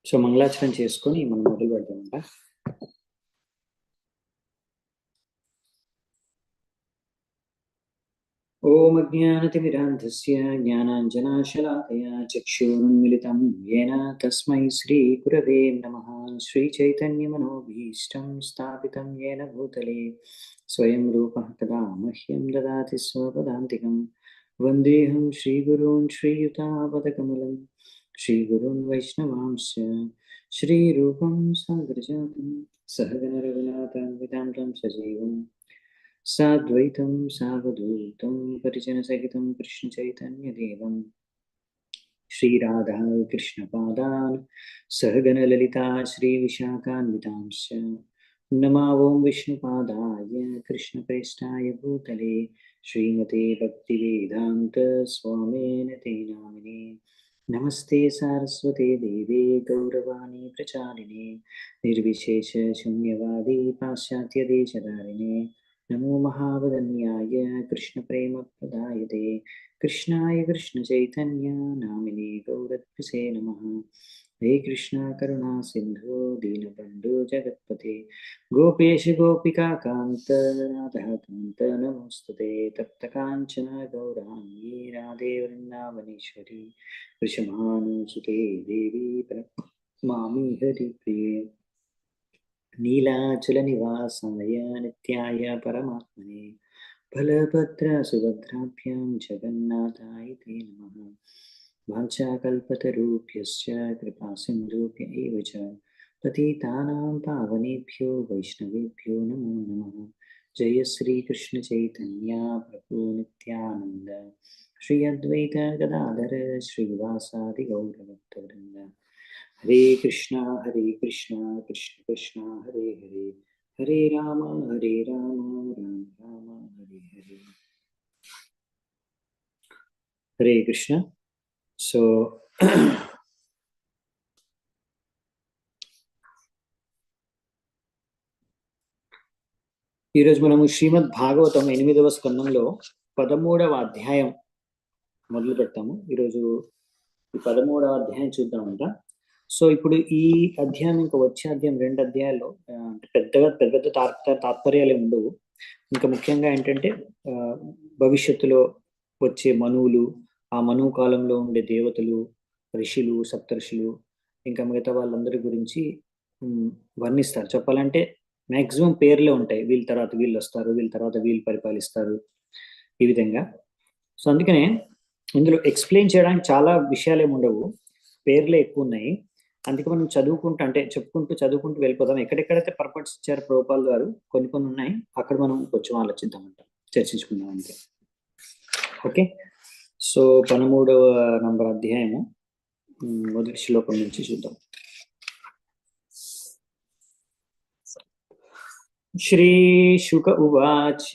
So మంగళాచరణ చేసుకొని మనం మొదలు పెడతామంట. ఓం అజ్ఞానతిమిరాంధస్య జ్ఞానాంజనాశలాకయా చక్షురున్మిలితం యేన తస్మై శ్రీగురవే నమః. శ్రీచైతన్యమనోభీష్టం స్థాపితం యేన భూతలే స్వయం రూపః కదా మహ్యం దదాతి స్వపదాంతికం. వందేహం శ్రీగురూన్ శ్రీయుతాపదకమలం శ్రీగురూన్ వైష్ణవాంశ్చ శ్రీరూపం సాగ్రజాతం సహగణ రఘునాథాన్వితాం తం సజీవం साद्वैतं सावधूतं परिजनसहितं कृष्णचैतन्यदेवं श्रीराधा कृष्णपादान् सहगणललिता श्रीविशाखान्वितांश्च नमो विष्णुपादाय कृष्णप्रेष्ठाय भूतले श्रीमते भक्तिवेदान्त स्वामिने ते नामिने. नमस्ते सारस्वते देवे गौरवाणी प्रचारिणे निर्विशेष शून्यवादी पाश्चात्यदेशधारिणे. नमो महावदन्याय कृष्णप्रेमप्रदायते कृष्णाय कृष्णचैतन्य नामिने गौरत्पिसे नमः. हे कृष्णा करुणा सिन्धो दीनबन्धु जगत्पते गोपेश गोपिका कान्त राधाकान्त नमोस्तुते. तप्तकाञ्चन गौराङ्गी राधे वृन्दावनेश्वरी वृषभानुसुते देवी प्रणमामि हरिप्रिये. नीलाचलनिवासाय नित्याय परमात्मने बलभद्रसुभद्राभ्यां जगन्नाथाय ते नमः. वाञ्छाकल्पतरुभ्यश्च कृपासिन्धुभ्य एव च पतितानां पावनेभ्यो वैष्णवेभ्यो नमो नमः. जय श्रीकृष्ण चैतन्य प्रभु नित्यानन्द श्री अद्वैत गदाधर श्रीवासादि गौरभक्तवृन्द. हरे कृष्णा कृष्ण कृष्ण हरे हरे हरे राम राम राम हरे हरे. हरे कृष्ण. సో ఈరోజు మనము శ్రీమద్ భాగవతం 8వ స్కందంలో 13వ అధ్యాయం మొదలు పెడతాము. ఈరోజు ఈ 13వ అధ్యాయం చూద్దామంట. సో ఇప్పుడు ఈ అధ్యాయం ఇంకా వచ్చే అధ్యాయం 2 అధ్యాయాల్లో పెద్ద పెద్ద తాత్పర్యాలు ఉండవు. ఇంకా ముఖ్యంగా ఏంటంటే భవిష్యత్తులో వచ్చే మనువులు, ఆ మనువు కాలంలో ఉండే దేవతలు, ఋషులు, సప్తఋషులు, ఇంకా మిగతా వాళ్ళందరి గురించి వర్ణిస్తారు. చెప్పాలంటే మ్యాక్సిమం పేర్లే ఉంటాయి. వీళ్ళ తర్వాత వీళ్ళు వస్తారు, వీళ్ళ తర్వాత వీళ్ళు పరిపాలిస్తారు, ఈ విధంగా. సో అందుకనే ఇందులో ఎక్స్ప్లెయిన్ చేయడానికి చాలా విషయాలు ఏమి ఉండవు, పేర్లే ఎక్కువ ఉన్నాయి. అందుకే మనం చదువుకుంటూ వెళ్ళిపోదాం. ఎక్కడెక్కడైతే పర్పస్ ఇచ్చారు ప్రభుపాల్ గారు కొన్ని ఉన్నాయి, అక్కడ మనం కొంచెం ఆలోచిద్దామంట, చర్చించుకుందాం అంతే. ఓకే. సో 13వ నంబర్ అధ్యాయము మొదటి శ్లోకం నుంచి చూద్దాం. శ్రీ శుక ఉవాచ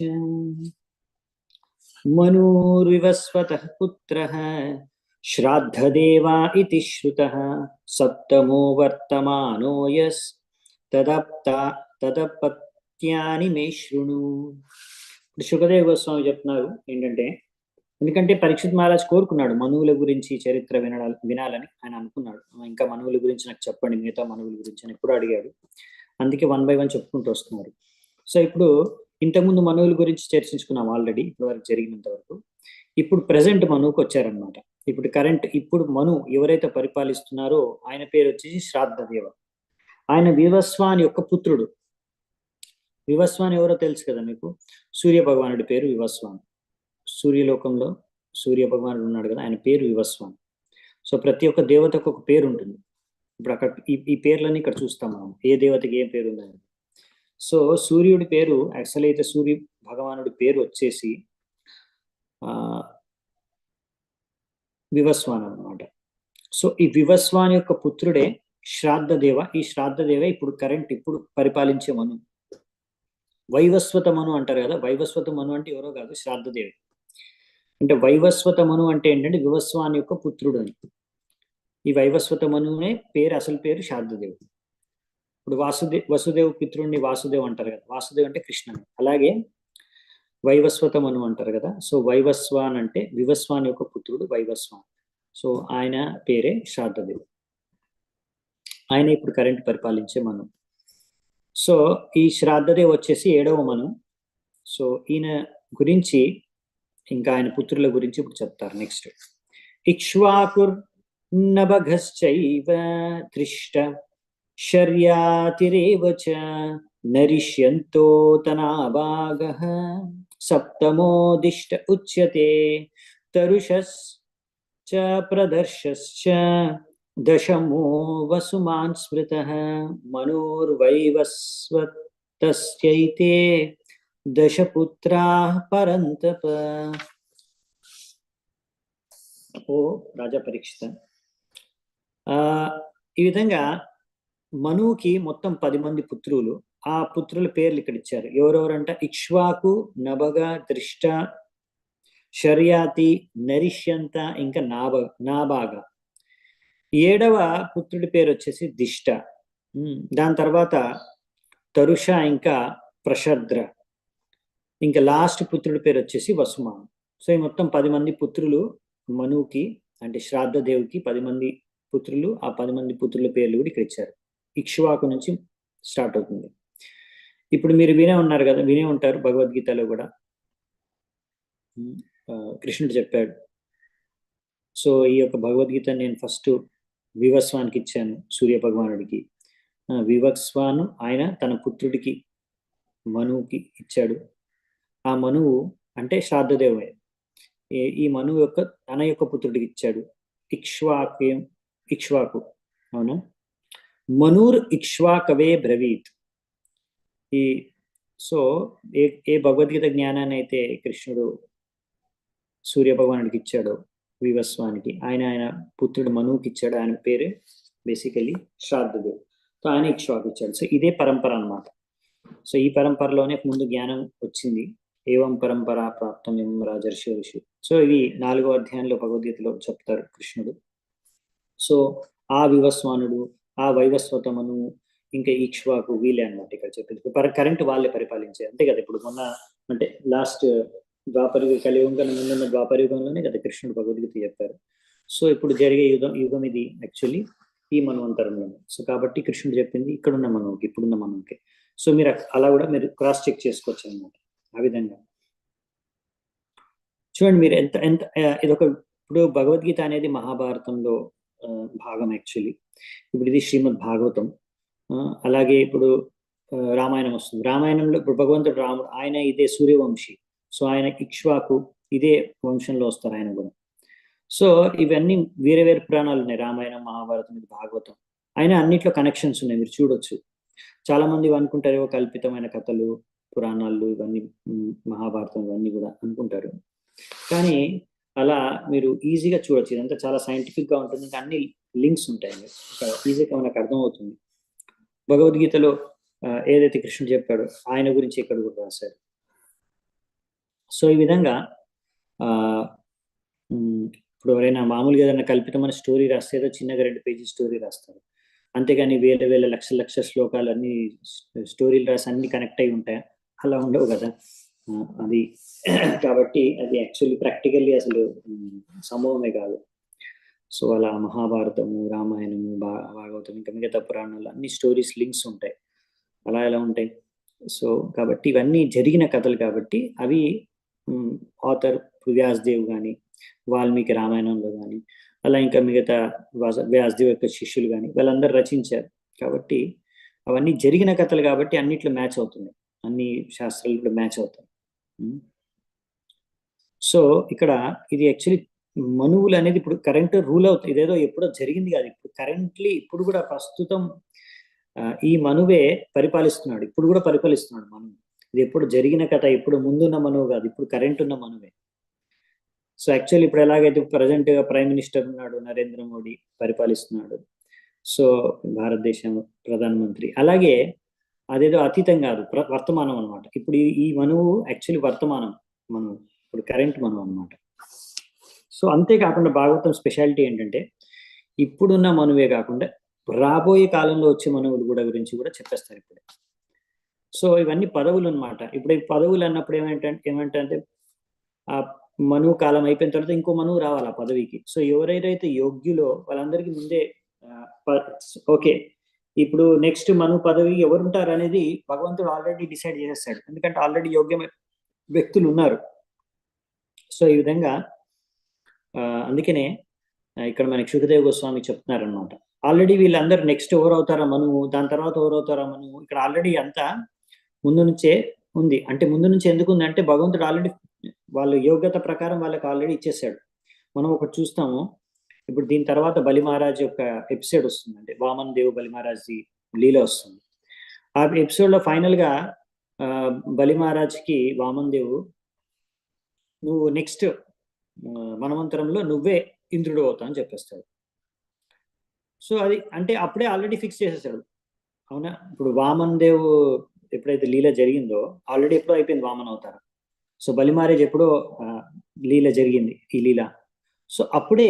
మనుర్వివస్వతః పుత్రః శ్రాద్ధదేవా ఇతి శ్రుతః సప్తమో వర్తమానో యస్ తదపత్యాని మే శృణు. శుకదేవ గోస్వామి చెప్తున్నారు ఏంటంటే, ఎందుకంటే పరీక్షిత్ మహారాజ్ కోరుకున్నాడు మనువుల గురించి చరిత్ర వినాలని ఆయన అనుకున్నాడు. ఇంకా మనువుల గురించి నాకు చెప్పండి, మిగతా మనువుల గురించి అని ఎప్పుడు అడిగాడు. అందుకే 1 by 1 చెప్పుకుంటూ వస్తున్నారు. సో ఇప్పుడు ఇంతకుముందు మనువుల గురించి చర్చించుకున్నాం ఆల్రెడీ, ఇప్పటి వరకు జరిగినంత వరకు. ఇప్పుడు ప్రజెంట్ మనువుకు వచ్చారనమాట. ఇప్పుడు మను ఎవరైతే పరిపాలిస్తున్నారో ఆయన పేరు వచ్చేసి శ్రాద్ధదేవ. ఆయన వివస్వాన్ యొక్క పుత్రుడు. వివస్వాన్ ఎవరో తెలుసు కదా మీకు, సూర్య భగవానుడి పేరు వివస్వాన్. సూర్యలోకంలో సూర్య భగవానుడు ఉన్నాడు కదా, ఆయన పేరు వివస్వాన్. సో ప్రతి ఒక్క దేవతకు ఒక పేరు ఉంటుంది. ఇప్పుడు అక్కడ ఈ పేర్లన్నీ ఇక్కడ చూస్తాం మనం, ఏ దేవతకి ఏం పేరు ఉందని. సో సూర్యుడి పేరు యాక్చువల్ అయితే సూర్య భగవానుడి పేరు వచ్చేసి వివస్వాన్ అన్నమాట. సో ఈ వివస్వాన్ యొక్క పుత్రుడే శ్రాద్ధదేవ. ఈ శ్రాద్ధదేవ ఇప్పుడు పరిపాలించే మను. వైవస్వత మను అంటారు కదా, వైవస్వత మను అంటే ఎవరో కాదు, శ్రాద్ధదేవి. అంటే వైవస్వత మను అంటే ఏంటంటే వివస్వాన్ యొక్క పుత్రుడు అని. ఈ వైవస్వత మనునే అసలు పేరు శ్రాద్ధదేవుడు. ఇప్పుడు వసుదేవ్ పితృడిని వాసుదేవ్ అంటారు కదా, వాసుదేవ్ అంటే కృష్ణుడు. అలాగే వైవస్వత మను అంటారు కదా. సో వైవస్వాన్ అంటే వివస్వాన్ యొక్క పుత్రుడు వైవస్వాన్. సో ఆయన పేరే శ్రాద్ధదేవుడు. ఆయన ఇప్పుడు కరెంట్ పరిపాలించే మను. సో ఈ శ్రాద్ధదేవ్ వచ్చేసి 7వ మను. సో ఈయన గురించి ఇంకా ఆయన పుత్రుల గురించి ఇప్పుడు చెప్తారు. నెక్స్ట్ ఇక్ష్వాకుర్ నభగశ్చైవ దృష్ట శర్యాతిరేవ చ నరిష్యంతో తనాభాగః సప్తమోదిష్ట ఉచ్యతే తరుషశ్చ ప్రదర్శశ్చ దశమో వసుమాన్ స్మృతః మనోర్వైవస్వతస్యైతే దశపుత్రాః పరంతప. ఓ రాజా పరీక్షిత, ఈ విధంగా మనువుకి మొత్తం 10 మంది పుత్రులు. ఆ పుత్రుల పేర్లు ఇక్కడ ఇచ్చారు. ఎవరెవరంట? ఇక్ష్వాకు, నభగ, దృష్ట, శర్యాతి, నరిష్యంత, ఇంకా నాభాగ. 7వ పుత్రుడి పేరు వచ్చేసి దిష్ట. దాని తర్వాత తరుష, ఇంకా ప్రషద్ర, ఇంకా లాస్ట్ పుత్రుడి పేరు వచ్చేసి వసుమాన్. సో ఈ మొత్తం 10 మంది పుత్రులు మనువుకి, అంటే శ్రాద్ధదేవుకి 10 మంది పుత్రులు. ఆ 10 మంది పుత్రుల పేర్లు కూడా ఇక్కడ ఇచ్చారు. ఇక్ష్వాకు నుంచి స్టార్ట్ అవుతుంది. ఇప్పుడు మీరు వినే ఉంటారు భగవద్గీతలో కూడా కృష్ణుడు చెప్పాడు. సో ఈ యొక్క భగవద్గీత నేను ఫస్ట్ వివస్వానికి ఇచ్చాను, సూర్య భగవానుడికి. వివస్వాను ఆయన తన పుత్రుడికి మనువుకి ఇచ్చాడు. ఆ మనువు అంటే శ్రాద్ధదేవే. ఈ మనువు యొక్క తన యొక్క పుత్రుడికి ఇచ్చాడు. ఇక్ష్వాకు, అవునా? మనుర్ ఇక్ష్వాకవే బ్రవీత్. ఈ సో ఏ భగవద్గీత జ్ఞానాన్ని అయితే కృష్ణుడు సూర్య భగవానుడికి ఇచ్చాడో, వివస్వానికి, ఆయన పుత్రుడు మనువుకి ఇచ్చాడు. ఆయన పేరు బేసికలీ శ్రాద్ధదేవ్. సో ఆయన ఇక్ష్వాకు ఇచ్చాడు. సో ఇదే పరంపర అన్నమాట. సో ఈ పరంపరలోనే ముందు జ్ఞానం వచ్చింది. ఏవం పరంపర ప్రాప్తం ఏం రాజర్షి ఋషి. సో ఇది 4వ అధ్యాయంలో భగవద్గీతలో చెప్తారు కృష్ణుడు. సో ఆ వివస్వానుడు, ఆ వైవస్వతమను, ఇంకా ఇక్ష్వాకు, వీళ్ళే అనమాట ఇక్కడ చెప్పింది. కరెంట్ వాళ్ళే పరిపాలించే, అంతే కదా. ఇప్పుడు మొన్న అంటే లాస్ట్ ద్వాపరయుగ కలియుగం కన్నా ముందున్న ద్వాపరయుగంలోనే కదా కృష్ణుడు భగవద్గీత చెప్పారు. సో ఇప్పుడు జరిగే యుగం ఇది యాక్చువల్లీ ఈ మన్వంతరంలోనే. సో కాబట్టి కృష్ణుడు చెప్పింది ఇక్కడున్న మనువుకి, ఇప్పుడున్న మనువుకి. సో మీరు అలా కూడా మీరు క్రాస్ చెక్ చేసుకోవచ్చు అనమాట. ఆ విధంగా చూడండి మీరు ఎంత ఎంత ఇదొక, ఇప్పుడు భగవద్గీత అనేది మహాభారతంలో భాగం యాక్చువల్లీ. ఇప్పుడు ఇది శ్రీమద్ భాగవతం. అలాగే ఇప్పుడు రామాయణం వస్తుంది. రామాయణంలో ఇప్పుడు భగవంతుడు రాముడు, ఆయన ఇదే సూర్యవంశీ. సో ఆయన ఇక్ష్వాకు, ఇదే వంశంలో వస్తారు ఆయన కూడా. సో ఇవన్నీ వేరే వేరే పురాణాలు ఉన్నాయి. రామాయణం, మహాభారతం, ఇది భాగవతం. అయినా అన్నిట్లో కనెక్షన్స్ ఉన్నాయి, మీరు చూడొచ్చు. చాలా మంది అనుకుంటారు కల్పితమైన కథలు, పురాణాలు ఇవన్నీ, మహాభారతం ఇవన్నీ కూడా అనుకుంటారు. కానీ అలా మీరు ఈజీగా చూడొచ్చు. ఇదంతా చాలా సైంటిఫిక్ గా ఉంటుంది. ఇంకా అన్ని లింక్స్ ఉంటాయి, ఈజీగా మనకు అర్థమవుతుంది. భగవద్గీతలో ఏదైతే కృష్ణుడు చెప్పాడో ఆయన గురించి ఇక్కడ కూడా రాశారు. సో ఈ విధంగా ఇప్పుడు ఎవరైనా మామూలుగా ఏదైనా కల్పితమైన స్టోరీ రాస్తే ఏదో చిన్నగా 2 పేజీ స్టోరీ రాస్తారు. అంతేగాని వేల లక్ష శ్లోకాలు అన్ని స్టోరీలు రాసి అన్ని కనెక్ట్ అయి ఉంటాయి, అలా ఉండవు కదా. అది కాబట్టి అది యాక్చువల్లీ ప్రాక్టికల్లీ అసలు సంభవమే కాదు. సో అలా మహాభారతము, రామాయణము, భాగవతం, ఇంకా మిగతా పురాణాలు అన్ని స్టోరీస్ లింక్స్ ఉంటాయి. అలా ఎలా ఉంటాయి? సో కాబట్టి ఇవన్నీ జరిగిన కథలు కాబట్టి అవి ఆథర్ వ్యాసదేవ్ కానీ, వాల్మీకి రామాయణంలో కానీ, అలా ఇంకా మిగతా వ్యాసదేవ్ యొక్క శిష్యులు కానీ వాళ్ళందరూ రచించారు. కాబట్టి అవన్నీ జరిగిన కథలు కాబట్టి అన్నిట్లో మ్యాచ్ అవుతుంది, అన్ని శాస్త్రాలు కూడా మ్యాచ్ అవుతాయి. సో ఇక్కడ ఇది యాక్చువల్లీ మనువులు అనేది ఇప్పుడు కరెంట్ రూల్ అవుతుంది. ఇదేదో ఎప్పుడో జరిగింది కాదు, ఇప్పుడు కరెంట్లీ ఇప్పుడు కూడా ప్రస్తుతం ఈ మనువే పరిపాలిస్తున్నాడు. ఇప్పుడు కూడా పరిపాలిస్తున్నాడు మనువు. ఇది ఎప్పుడు జరిగిన కథ, ఎప్పుడు ముందున్న మనువు కాదు, ఇప్పుడు కరెంట్ ఉన్న మనువే. సో యాక్చువల్లీ ఇప్పుడు ఎలాగైతే ప్రజెంట్ గా ప్రైమ్ మినిస్టర్ ఉన్నాడు, నరేంద్ర మోడీ పరిపాలిస్తున్నాడు, సో భారతదేశం ప్రధానమంత్రి, అలాగే అదేదో అతీతం కాదు, వర్తమానం అనమాట. ఇప్పుడు ఈ మనువు యాక్చువల్లీ వర్తమానం మనువు, ఇప్పుడు కరెంట్ మనువు అనమాట. సో అంతేకాకుండా భాగవతం స్పెషాలిటీ ఏంటంటే ఇప్పుడున్న మనువే కాకుండా రాబోయే కాలంలో వచ్చే మనువులు కూడా గురించి కూడా చెప్పేస్తారు ఇప్పుడే. సో ఇవన్నీ పదవులు అనమాట. ఇప్పుడు ఈ పదవులు అన్నప్పుడు ఏమంటే ఆ మనువు కాలం అయిపోయిన తర్వాత ఇంకో మనువు రావాలి ఆ పదవికి. సో ఎవరైతే యోగ్యులో వాళ్ళందరికీ ముందే ఓకే ఇప్పుడు నెక్స్ట్ మను పదవి ఎవరుంటారు అనేది భగవంతుడు ఆల్రెడీ డిసైడ్ చేసేస్తాడు, ఎందుకంటే ఆల్రెడీ యోగ్యమైన వ్యక్తులు ఉన్నారు. సో ఈ విధంగా అందుకనే ఇక్కడ మనకి సుఖదేవ్ గోస్వామి చెప్తున్నారనమాట. ఆల్రెడీ వీళ్ళందరూ నెక్స్ట్ ఎవరు అవుతారా మనువు, దాని తర్వాత ఎవరు అవుతారా మనువు, ఇక్కడ ఆల్రెడీ అంతా ముందు నుంచే ఉంది. అంటే ముందు నుంచి ఎందుకు ఉంది అంటే భగవంతుడు ఆల్రెడీ వాళ్ళ యోగ్యత ప్రకారం వాళ్ళకి ఆల్రెడీ ఇచ్చేసాడు. మనం ఒకటి చూస్తాము, ఇప్పుడు దీని తర్వాత బలి మహారాజ్ యొక్క ఎపిసోడ్ వస్తుంది, అంటే వామన్ దేవ్ బలి మహారాజ్ లీల వస్తుంది. ఆ ఎపిసోడ్ లో ఫైనల్ గా బలి మహారాజ్కి వామన్ దేవ్, నువ్వు నెక్స్ట్ మనమంతరంలో నువ్వే ఇంద్రుడు అవుతా అని చెప్పేస్తాడు. సో అది అంటే అప్పుడే ఆల్రెడీ ఫిక్స్ చేసేసాడు, అవునా. ఇప్పుడు వామన్ దేవ్ ఎప్పుడైతే లీల జరిగిందో ఆల్రెడీ ఎప్పుడో అయిపోయింది వామన్ అవతారం. సో బలి మహారాజ్ ఎప్పుడో లీల జరిగింది ఈ లీల. సో అప్పుడే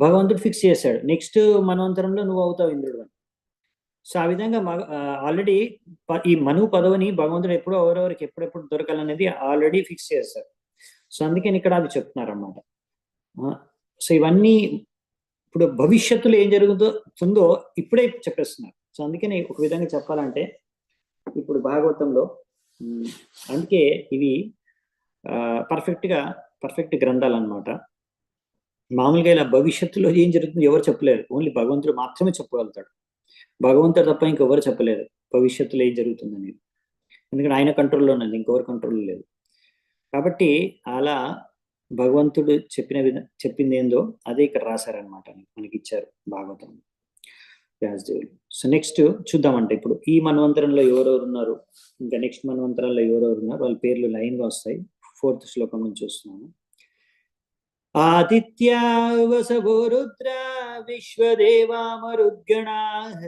భగవంతుడు ఫిక్స్ చేశాడు నెక్స్ట్ మనవంతరంలో నువ్వు అవుతావు ఇంద్రుడు అని. సో ఆ విధంగా ఆల్రెడీ ఈ మను పదవిని భగవంతుడు ఎప్పుడో ఎవరెవరికి ఎప్పుడెప్పుడు దొరకాలనేది ఆల్రెడీ ఫిక్స్ చేశారు. సో అందుకని ఇక్కడ అది చెప్తున్నారన్నమాట. సో ఇవన్నీ ఇప్పుడు భవిష్యత్తులో ఏం జరుగుతుందో ఇప్పుడే చెప్పేస్తున్నారు. సో అందుకని ఒక విధంగా చెప్పాలంటే ఇప్పుడు భాగవతంలో అందుకే ఇవి పర్ఫెక్ట్ గ్రంథాలు అన్నమాట. మామూలుగా ఇలా భవిష్యత్తులో ఏం జరుగుతుందో ఎవరు చెప్పలేరు, ఓన్లీ భగవంతుడు మాత్రమే చెప్పగలుగుతాడు. భగవంతుడు తప్ప ఇంకెవరు చెప్పలేరు భవిష్యత్తులో ఏం జరుగుతుందని, ఎందుకంటే ఆయన కంట్రోల్లో ఉన్నది, ఇంకెవరు కంట్రోల్ లేదు. కాబట్టి అలా భగవంతుడు చెప్పింది ఏందో అదే ఇక్కడ రాశారనమాట, మనకి ఇచ్చారు భాగవతం వ్యాసదేవులు. సో నెక్స్ట్ చూద్దామంటే ఇప్పుడు ఈ మన్వంతరంలో ఎవరెవరు ఉన్నారు, ఇంకా నెక్స్ట్ మన్వంతరాల్లో ఎవరెవరు ఉన్నారు వాళ్ళ పేర్లు లైన్ గా వస్తాయి. 4th శ్లోకం నుంచి చూస్తున్నాను. ఆదిత్యా వసవో రుద్ర విశ్వదేవా మరుద్గణాః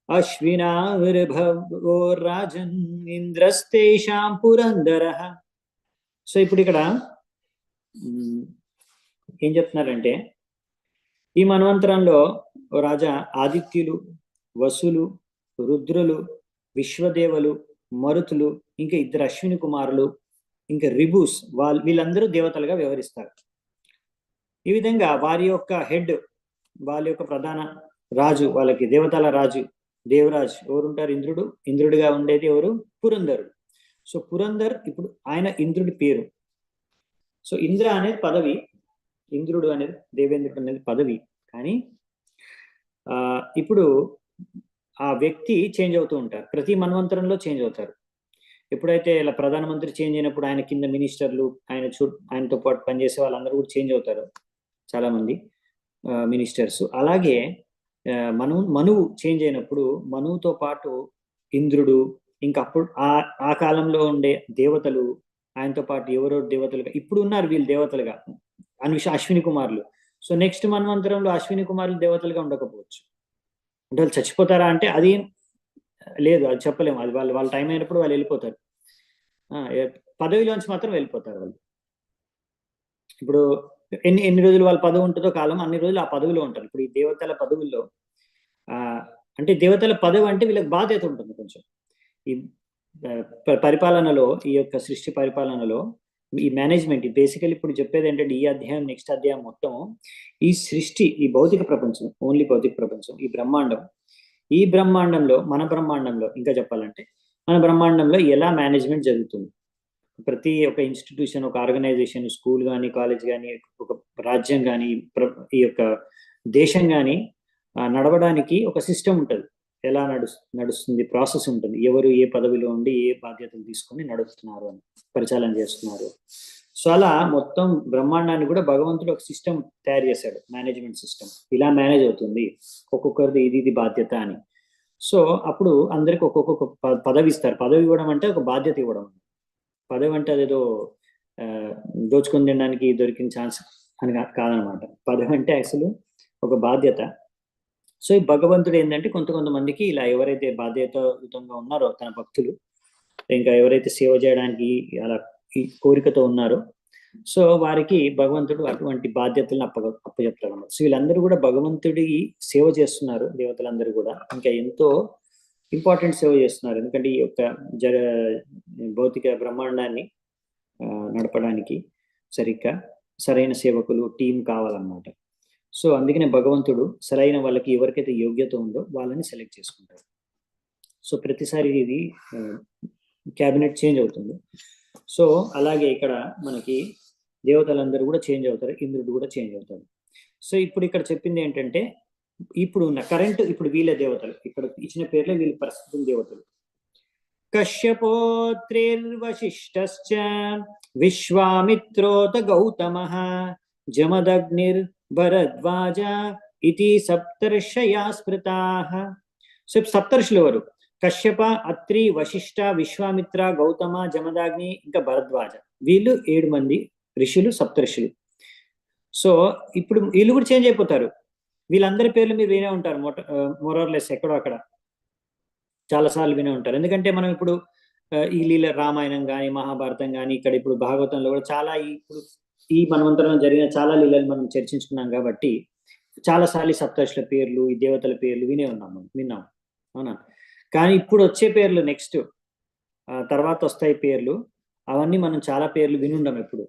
అశ్వినావిర్భవో రాజన్ ఇంద్రస్తేషాం పురందరః. సో ఇప్పుడు ఇక్కడ ఏం చెప్తున్నారంటే ఈ మన్వంతరంలో రాజా ఆదిత్యులు, వసులు, రుద్రులు, విశ్వదేవులు, మరుతులు, ఇంకా 2 అశ్విని కుమారులు, ఇంకా రిబూస్, వీళ్ళందరూ దేవతలుగా వ్యవహరిస్తారు. ఈ విధంగా వారి యొక్క హెడ్, వాళ్ళ యొక్క ప్రధాన రాజు, వాళ్ళకి దేవతల రాజు దేవరాజు ఎవరుంటారు, ఇంద్రుడు. ఇంద్రుడిగా ఉండేది ఎవరు, పురంధరుడు. సో పురంధర్ ఇప్పుడు ఆయన ఇంద్రుడి పేరు. సో ఇంద్ర అనేది పదవి, ఇంద్రుడు అనేది దేవేంద్రుడు అనేది పదవి. కానీ ఇప్పుడు ఆ వ్యక్తి చేంజ్ అవుతూ ఉంటారు, ప్రతి మన్వంతరంలో చేంజ్ అవుతారు. ఎప్పుడైతే ఇలా ప్రధానమంత్రి చేంజ్ అయినప్పుడు ఆయన కింద మినిస్టర్లు, ఆయనతో పాటు పనిచేసే వాళ్ళందరూ కూడా చేంజ్ అవుతారు, చాలా మంది మినిస్టర్స్. అలాగే మనువు చేంజ్ అయినప్పుడు మనువుతో పాటు ఇంద్రుడు, ఇంకా అప్పుడు ఆ కాలంలో ఉండే దేవతలు ఆయనతో పాటు ఎవరో దేవతలుగా ఇప్పుడు ఉన్నారు, వీళ్ళు దేవతలుగా అశ్విని కుమారులు. సో నెక్స్ట్ మన్వంతరంలో అశ్విని కుమారులు దేవతలుగా ఉండకపోవచ్చు, అంటే వాళ్ళు చచ్చిపోతారా అంటే అది లేదు, అది చెప్పలేము. అది వాళ్ళ టైం అయినప్పుడు వాళ్ళు వెళ్ళిపోతారు, పదవిలోంచి మాత్రం వెళ్ళిపోతారు వాళ్ళు. ఇప్పుడు ఎన్ని రోజులు వాళ్ళ పదవి ఉంటుందో కాలం, అన్ని రోజులు ఆ పదవిలో ఉంటారు. ఇప్పుడు ఈ దేవతల పదవుల్లో అంటే దేవతల పదవి అంటే వీళ్ళకి బాధ్యత ఉంటుంది కొంచెం. ఈ పరిపాలనలో, ఈ యొక్క సృష్టి పరిపాలనలో ఈ మేనేజ్మెంట్ బేసికలీ ఇప్పుడు చెప్పేది ఏంటంటే ఈ అధ్యాయం నెక్స్ట్ అధ్యాయం మొత్తం ఈ సృష్టి, ఈ భౌతిక ప్రపంచం, ఓన్లీ భౌతిక ప్రపంచం, ఈ బ్రహ్మాండంలో మన బ్రహ్మాండంలో ఇంకా చెప్పాలంటే మన బ్రహ్మాండంలో ఎలా మేనేజ్మెంట్ జరుగుతుంది. ప్రతి ఒక్క ఇన్స్టిట్యూషన్, ఒక ఆర్గనైజేషన్, స్కూల్ కానీ, కాలేజ్ కానీ, ఒక రాజ్యం కానీ, ఈ యొక్క దేశం కానీ నడవడానికి ఒక సిస్టమ్ ఉంటుంది, ఎలా నడుస్తుంది, ప్రాసెస్ ఉంటుంది, ఎవరు ఏ పదవిలో ఉండి ఏ బాధ్యతలు తీసుకొని నడుస్తున్నారు అని, పరిచాలన చేస్తున్నారు. సో అలా మొత్తం బ్రహ్మాండాన్ని కూడా భగవంతుడు ఒక సిస్టమ్ తయారు చేశాడు, మేనేజ్మెంట్ సిస్టమ్. ఇలా మేనేజ్ అవుతుంది, ఒక్కొక్కరిది ఇది బాధ్యత అని. సో అప్పుడు అందరికి ఒక్కొక్క పదవి ఇస్తారు. పదవి ఇవ్వడం అంటే ఒక బాధ్యత ఇవ్వడం. పదవి అంటే అదేదో దోచుకొని తినడానికి దొరికిన ఛాన్స్ అని కాదనమాట. పదవి అంటే అసలు ఒక బాధ్యత. సో ఈ భగవంతుడు ఏంటంటే కొంతమందికి ఇలా ఎవరైతే బాధ్యతాయుతంగా ఉన్నారో తన భక్తులు, ఇంకా ఎవరైతే సేవ చేయడానికి అలా ఈ కోరికతో ఉన్నారో, సో వారికి భగవంతుడు అటువంటి బాధ్యతలను అప్పచెప్తాడు అన్నమాట. సో వీళ్ళందరూ కూడా భగవంతుడి సేవ చేస్తున్నారు, దేవతలందరూ కూడా ఇంకా ఎంతో ఇంపార్టెంట్ సేవ చేస్తున్నారు. ఎందుకంటే ఈ యొక్క భౌతిక బ్రహ్మాండాన్ని నడపడానికి సరిగ్గా సరైన సేవకులు, టీం కావాలన్నమాట. సో అందుకనే భగవంతుడు సరైన వాళ్ళకి ఎవరికైతే యోగ్యత ఉందో వాళ్ళని సెలెక్ట్ చేసుకుంటారు. సో ప్రతిసారి ఇది క్యాబినెట్ చేంజ్ అవుతుంది. సో అలాగే ఇక్కడ మనకి దేవతలందరూ కూడా చేంజ్ అవుతారు, ఇంద్రుడు కూడా చేంజ్ అవుతాడు. సో ఇప్పుడు ఇక్కడ చెప్పింది ఏంటంటే ఇప్పుడు ఉన్న కరెంట్ ఇప్పుడు వీళ్ళ దేవతలు, ఇక్కడ ఇచ్చిన పేర్లే వీళ్ళ ప్రస్తుతం దేవతలు. కశ్యపోత్రిర్వశిష్టశ్చ విశ్వామిత్రోత గౌతమః జమదగ్నిర్ భరద్వాజ ఇతి సప్తర్షయా స్మృతాః. సో సప్తర్షులు ఎవరు? కశ్యప, అత్రి, వశిష్ఠ, విశ్వామిత్ర, గౌతమ, జమదాగ్ని ఇంకా భరద్వాజ. వీళ్ళు 7 మంది ఋషులు, సప్తర్షులు. సో ఇప్పుడు వీళ్ళు కూడా చేంజ్ అయిపోతారు. వీళ్ళందరి పేర్లు మీరు వినే ఉంటారు, మోరార్లెస్ ఎక్కడో అక్కడ చాలాసార్లు వినే ఉంటారు. ఎందుకంటే మనం ఇప్పుడు ఈ లీల రామాయణం కానీ మహాభారతం కానీ ఇక్కడ ఇప్పుడు భాగవతంలో కూడా చాలా ఇప్పుడు ఈ మన్వంతరంలో జరిగిన చాలా లీలలు మనం చర్చించుకున్నాం కాబట్టి చాలాసార్లు సప్తర్షుల పేర్లు, ఈ దేవతల పేర్లు విన్నాం, అవునా? కానీ ఇప్పుడు వచ్చే పేర్లు నెక్స్ట్ తర్వాత వస్తాయి పేర్లు, అవన్నీ మనం చాలా పేర్లు వినుండం ఎప్పుడు,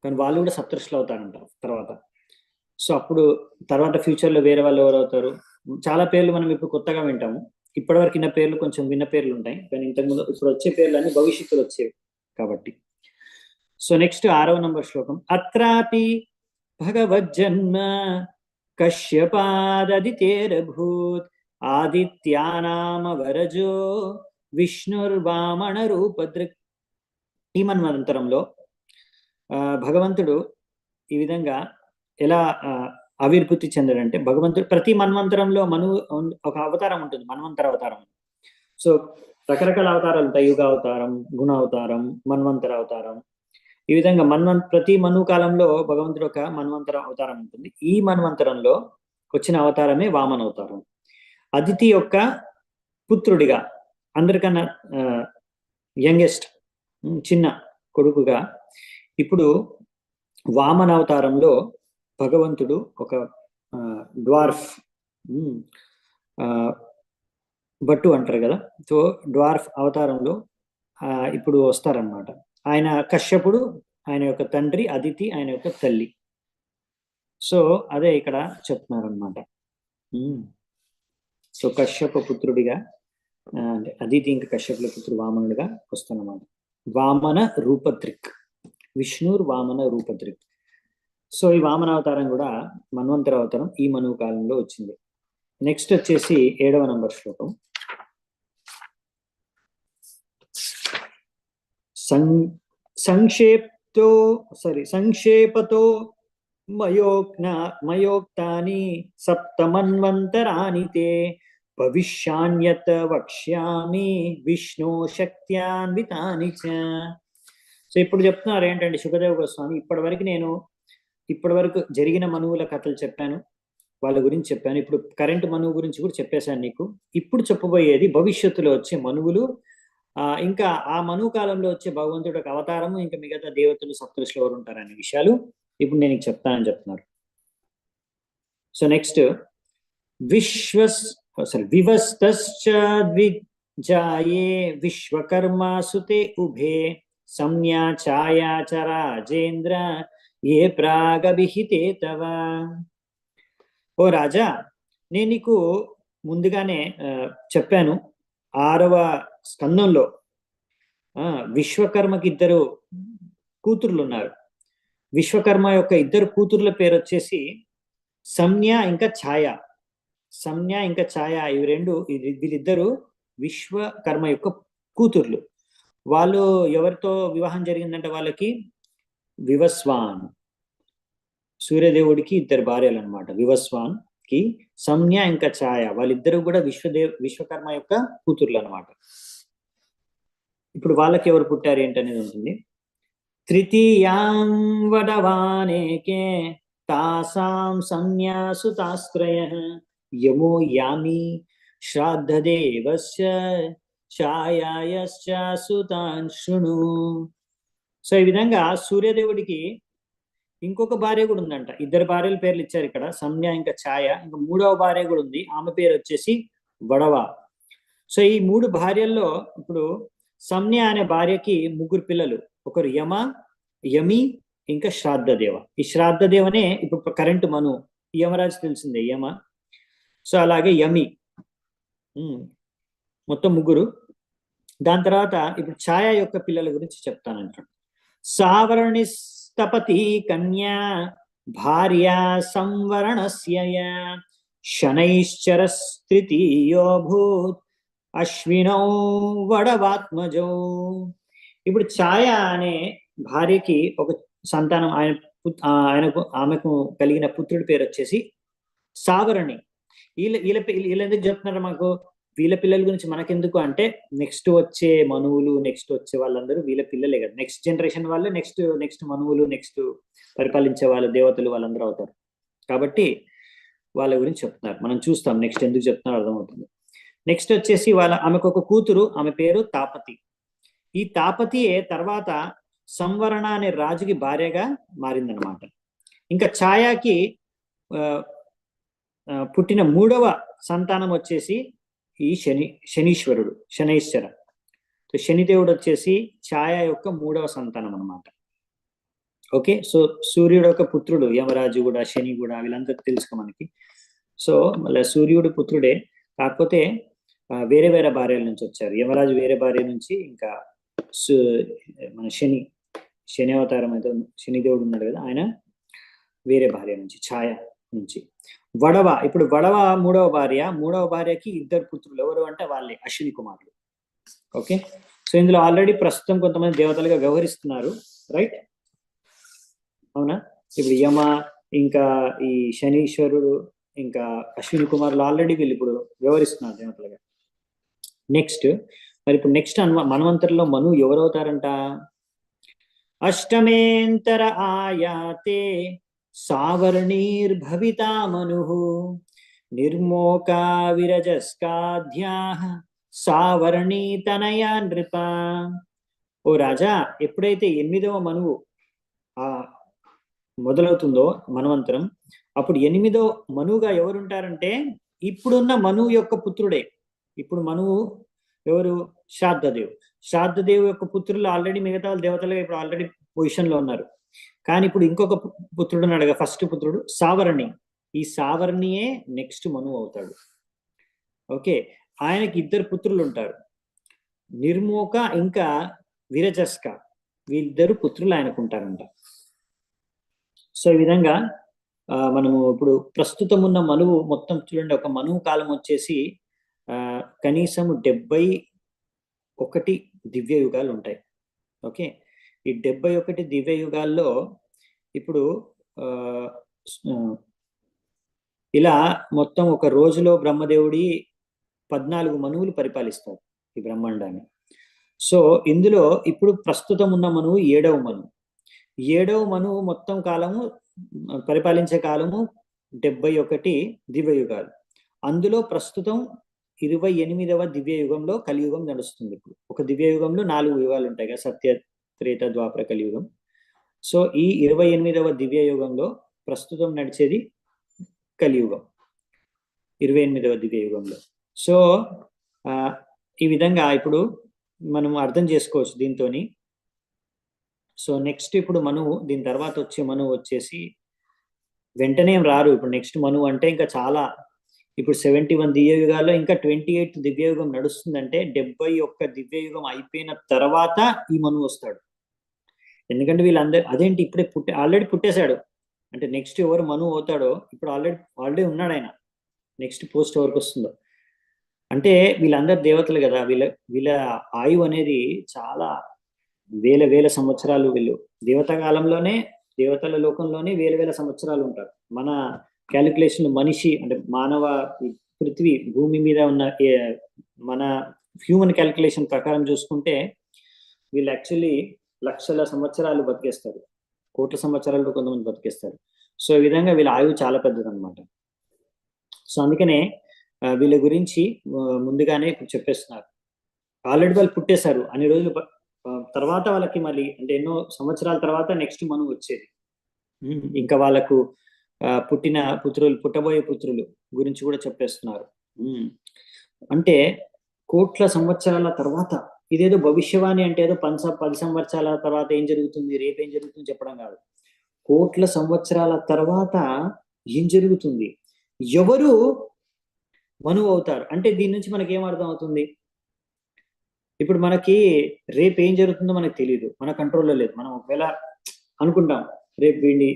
కానీ వాళ్ళు కూడా సప్తర్షులు అవుతారంట తర్వాత. సో అప్పుడు తర్వాత ఫ్యూచర్లో వేరే వాళ్ళు ఎవరు అవుతారు, చాలా పేర్లు మనం ఇప్పుడు కొత్తగా వింటాము. ఇప్పటివరకు విన్న పేర్లు కొంచెం విన్న పేర్లు ఉంటాయి, కానీ ఇంతకుముందు ఇప్పుడు వచ్చే పేర్లు అన్ని భవిష్యత్తులో వచ్చేవి కాబట్టి. సో నెక్స్ట్ 6వ నంబర్ శ్లోకం. అత్రాపి భగవజ్జన్మ కశ్యపాదదితేరభూత్ ఆదిత్యానామ వరజో విష్ణుర్వామణ రూపదృక్. ఈ మన్వంతరంలో భగవంతుడు ఈ విధంగా ఎలా ఆవిర్భూతి చెందాడంటే, భగవంతుడు ప్రతి మన్వంతరంలో ఒక అవతారం ఉంటుంది, మన్వంతర అవతారం. సో రకరకాల అవతారాలు ఉంటాయి, యుగ అవతారం, గుణ అవతారం, మన్వంతర అవతారం. ఈ విధంగా ప్రతి మను కాలంలో భగవంతుడు ఒక మన్వంతర అవతారం ఉంటుంది. ఈ మన్వంతరంలో వచ్చిన అవతారమే వామన అవతారం. అదితి యొక్క పుత్రుడిగా, అందరికన్నా యంగెస్ట్ చిన్న కొడుకుగా ఇప్పుడు వామన అవతారంలో భగవంతుడు ఒక డ్వార్ఫ్ బట్టు అంటారు కదా, సో డ్వార్ఫ్ అవతారంలో ఇప్పుడు వస్తారనమాట. ఆయన కశ్యపుడు, ఆయన యొక్క తండ్రి, అదితి ఆయన యొక్క తల్లి. సో అదే ఇక్కడ చెప్తున్నారనమాట. సో కశ్యప పుత్రుడిగా అంటే అదితి ఇంకా కశ్యపుల పుత్రుడు వామనుడిగా వస్తానమాట. వామన రూపదృక్, విష్ణుర్ వామన రూపదృక్. సో ఈ వామన అవతారం కూడా మన్వంతర అవతారం ఈ మనువు కాలంలో వచ్చింది. నెక్స్ట్ వచ్చేసి 7వ నంబర్ శ్లోకం. సంక్షేపతో మయోక్తాని సప్తమన్వంతరాని తే భవిష్యాన్యత వక్ష్యామి విష్ణు శక్త్యాన్వితాని చ. సో ఇప్పుడు చెప్తున్నారు ఏంటంటే శుకదేవ గోస్వామి, ఇప్పటివరకు జరిగిన మనువుల కథలు చెప్పాను, వాళ్ళ గురించి చెప్పాను. ఇప్పుడు కరెంట్ మనువు గురించి కూడా చెప్పేశాను నీకు. ఇప్పుడు చెప్పబోయేది భవిష్యత్తులో వచ్చే మనువులు, ఇంకా ఆ మనువు కాలంలో వచ్చే భగవంతుడు ఒక అవతారము, ఇంకా మిగతా దేవతలు సప్తఋషులు ఎవరు ఉంటారనే విషయాలు ఇప్పుడు నేను చెప్తానని చెప్తున్నారు. సో నెక్స్ట్ వివస్తశ్చాద్విజాయే విశ్వకర్మ సుతే ఉభే సంజ్ఞా ఛాయా చ రాజేంద్ర ఏ ప్రాగభిహితే తవ. ఓ రాజా, నేను నీకు ముందుగానే చెప్పాను, 6వ స్కందంలో విశ్వకర్మకి 2 కూతుర్లు ఉన్నారు. విశ్వకర్మ యొక్క 2 కూతుర్ల పేరు వచ్చేసి సంజ్ఞ ఇంకా ఛాయ. సంజ్ఞ ఇంకా ఛాయ వీళ్ళిద్దరూ విశ్వకర్మ యొక్క కూతుర్లు. వాళ్ళు ఎవరితో వివాహం జరిగిందంటే వాళ్ళకి వివస్వాన్, సూర్యదేవుడికి 2 భార్యలు అనమాట. వివస్వాన్ కి సంజ్ఞ ఇంకా ఛాయ, వాళ్ళిద్దరూ కూడా విశ్వకర్మ యొక్క కూతుర్లు అనమాట. ఇప్పుడు వాళ్ళకి ఎవరు పుట్టారు ఏంటనేది ఉంటుంది. తృతీయాం వడవానేకే తాసాం సంన్యాసుతాస్త్రయ యమో యామి శ్రాద్ధదేవస్య ఛాయాయశ్చ సుతాన్ శృణు. సో ఈ విధంగా సూర్యదేవుడికి ఇంకొక భార్య కూడా ఉందంట. 2 భార్యల పేర్లు ఇచ్చారు ఇక్కడ, సంజ్ఞ ఇంకా ఛాయ. ఇంకా 3వ భార్య కూడా ఉంది, ఆమె పేరు వచ్చేసి వడవ. సో ఈ 3 భార్యల్లో ఇప్పుడు సంజ్ఞ అనే భార్యకి 3 పిల్లలు, ఒకరు యమి ఇంకా శ్రాద్ధదేవ. ఈ శ్రాద్ధదేవనే ఇప్పుడు కరెంట్ మను యమరాజు తెలిసిందే, యమ. సో అలాగే యమి, మొత్తం ముగ్గురు. దాని తర్వాత ఇప్పుడు ఛాయ యొక్క పిల్లల గురించి చెప్తానంటాడు. సావర్ణిస్తపతి కన్యా భార్య సంవరణస్య శనైశ్చరస్తృతీయోభూత్ అశ్వినౌ వడవాత్మజౌ. ఇప్పుడు ఛాయ అనే భార్యకి ఒక సంతానం, ఆమెకు కలిగిన పుత్రుడి పేరు వచ్చేసి సావరణి. వీళ్ళ ఎందుకు చెప్తున్నారు మాకు? వీళ్ళ పిల్లల గురించి మనకెందుకు అంటే నెక్స్ట్ వచ్చే మనువులు, నెక్స్ట్ వచ్చే వాళ్ళందరూ వీళ్ళ పిల్లలే కదా, నెక్స్ట్ జనరేషన్ వాళ్ళే నెక్స్ట్ మనువులు, నెక్స్ట్ పరిపాలించే వాళ్ళు, దేవతలు వాళ్ళందరూ అవుతారు. కాబట్టి వాళ్ళ గురించి చెప్తున్నారు. మనం చూస్తాం నెక్స్ట్ ఎందుకు చెప్తున్నారో అర్థమవుతుంది. నెక్స్ట్ వచ్చేసి ఆమెకు ఒక కూతురు, ఆమె పేరు తాపతి. ఈ తాపతియే తర్వాత సంవరణ అనే రాజుకి భార్యగా మారిందనమాట. ఇంకా ఛాయాకి పుట్టిన 3వ సంతానం వచ్చేసి ఈ శనీశ్వరుడు, శనైశ్వర. శనిదేవుడు వచ్చేసి ఛాయ యొక్క 3వ సంతానం అనమాట. ఓకే, సో సూర్యుడు యొక్క పుత్రుడు యమరాజు కూడా, శని కూడా, వీళ్ళందరూ తెలుసుకో మనకి. సో మళ్ళీ సూర్యుడు పుత్రుడే, కాకపోతే వేరే వేరే భార్యల నుంచి వచ్చారు. యమరాజు వేరే భార్య నుంచి, ఇంకా మన శని అవతారం అయితే శనిదేవుడు ఉన్నాడు కదా, ఆయన వేరే భార్య నుంచి, ఛాయ నుంచి. వడవ, ఇప్పుడు వడవ 3వ భార్య. 3వ భార్యకి 2 పుత్రులు. ఎవరు అంటే వాళ్ళే అశ్విని కుమారులు. ఓకే, సో ఇందులో ఆల్రెడీ ప్రస్తుతం కొంతమంది దేవతలుగా వ్యవహరిస్తున్నారు, రైట్? అవునా? ఇప్పుడు యమ, ఇంకా ఈ శనీశ్వరుడు, ఇంకా అశ్విని కుమారులు ఆల్రెడీ వీళ్ళు ఇప్పుడు వ్యవహరిస్తున్నారు దేవతలుగా. నెక్స్ట్ మరి ఇప్పుడు నెక్స్ట్ మన్వంతరిలో మను ఎవరవుతారంట? అష్టమేంతర ఆయాతే సావర్ణీర్భవితా మనుః నిర్మోకా విరజస్కాధ్యాః సావర్ణీ తనయా నృప. ఓ రాజా, ఎప్పుడైతే 8వ మనువు మొదలవుతుందో మన్వంతరం, అప్పుడు 8వ మనువుగా ఎవరుంటారంటే ఇప్పుడున్న మనువు యొక్క పుత్రుడే. ఇప్పుడు మనువు ఎవరు? శ్రాద్ధదేవ్. శ్రాద్ధదేవ్ యొక్క పుత్రులు ఆల్రెడీ మిగతా దేవతలుగా ఇప్పుడు ఆల్రెడీ పొజిషన్ లో ఉన్నారు. కానీ ఇప్పుడు ఇంకొక పుత్రుడు ఉన్నాడు, ఫస్ట్ పుత్రుడు సావర్ణి. ఈ సావర్ణియే నెక్స్ట్ మనువు అవుతాడు. ఓకే, ఆయనకి 2 పుత్రులు ఉంటారు, నిర్మోక ఇంకా విరజస్క. వీళ్ళిద్దరు పుత్రులు ఆయనకు ఉంటారంట. సో ఈ విధంగా మనము ఇప్పుడు ప్రస్తుతం ఉన్న మనువు మొత్తం చూడండి. ఒక మనువు కాలం వచ్చేసి కనీసం 71 దివ్య యుగాలు ఉంటాయి. ఓకే, ఈ 71 దివ్య యుగాల్లో ఇప్పుడు ఇలా మొత్తం ఒక రోజులో బ్రహ్మదేవుడి 14 మనువులు పరిపాలిస్తారు ఈ బ్రహ్మాండాన్ని. సో ఇందులో ఇప్పుడు ప్రస్తుతం ఉన్న మనువు 7వ మనువు. 7వ మనువు మొత్తం కాలము పరిపాలించే కాలము 71 దివ్య యుగాలు. అందులో ప్రస్తుతం 28వ దివ్య యుగంలో కలియుగం నడుస్తుంది. ఇప్పుడు ఒక దివ్య యుగంలో 4 యుగాలు ఉంటాయి కదా, సత్య, త్రేత, ద్వాపర, కలియుగం. సో ఈ 28వ దివ్య యుగంలో ప్రస్తుతం నడిచేది కలియుగం, 28వ దివ్య యుగంలో. సో ఈ విధంగా ఇప్పుడు మనం అర్థం చేసుకోవచ్చు దీంతో. సో నెక్స్ట్ ఇప్పుడు మనువు, దీని తర్వాత వచ్చే మనువు వచ్చేసి వెంటనే రారు. ఇప్పుడు నెక్స్ట్ మనువు అంటే ఇంకా చాలా, ఇప్పుడు 71 దివ్య యుగాల్లో ఇంకా 28 దివ్య యుగం నడుస్తుందంటే 71 దివ్య యుగం అయిపోయిన తర్వాత ఈ మనువు వస్తాడు. ఎందుకంటే వీళ్ళందరూ అదేంటి ఇప్పుడే ఆల్రెడీ పుట్టేశాడు అంటే నెక్స్ట్ ఎవరు మనువు అవుతాడో ఇప్పుడు ఆల్రెడీ ఉన్నాడు ఆయన. నెక్స్ట్ పోస్ట్ ఎవరికి వస్తుందో అంటే వీళ్ళందరూ దేవతలు కదా, వీళ్ళ ఆయువు అనేది చాలా వేల సంవత్సరాలు. వీళ్ళు దేవతా కాలంలోనే, దేవతల లోకంలోనే వేల సంవత్సరాలు ఉంటారు. మన క్యాలిక్యులేషన్ మనిషి అంటే మానవ పృథ్వీ భూమి మీద ఉన్న మన హ్యూమన్ క్యాలిక్యులేషన్ ప్రకారం చూసుకుంటే వీళ్ళు యాక్చువల్లీ లక్షల సంవత్సరాలు బతికేస్తారు, కోట్ల సంవత్సరాలు కొంతమంది బతికేస్తారు. సో ఈ విధంగా వీళ్ళ ఆయువు చాలా పెద్దది అనమాట. సో అందుకనే వీళ్ళ గురించి ముందుగానే ఇప్పుడు చెప్పేస్తున్నారు. ఆల్రెడీ వాళ్ళు పుట్టేశారు అన్ని రోజులు తర్వాత వాళ్ళకి మళ్ళీ అంటే ఎన్నో సంవత్సరాల తర్వాత నెక్స్ట్ మనం వచ్చేది. ఇంకా వాళ్ళకు పుట్టబోయే పుత్రులు గురించి కూడా చెప్పేస్తున్నారు. అంటే కోట్ల సంవత్సరాల తర్వాత, ఇదేదో భవిష్యవాణి అంటే ఏదో 10 సంవత్సరాల తర్వాత ఏం జరుగుతుంది, రేపేం జరుగుతుంది చెప్పడం కాదు. కోట్ల సంవత్సరాల తర్వాత ఏం జరుగుతుంది, ఎవరు మనువు అవుతారు అంటే దీని నుంచి మనకి ఏం అర్థం అవుతుంది? ఇప్పుడు మనకి రేపు ఏం జరుగుతుందో మనకు తెలియదు, మన కంట్రోల్లో లేదు. మనం ఒకవేళ అనుకుంటాం రేపు వీడిని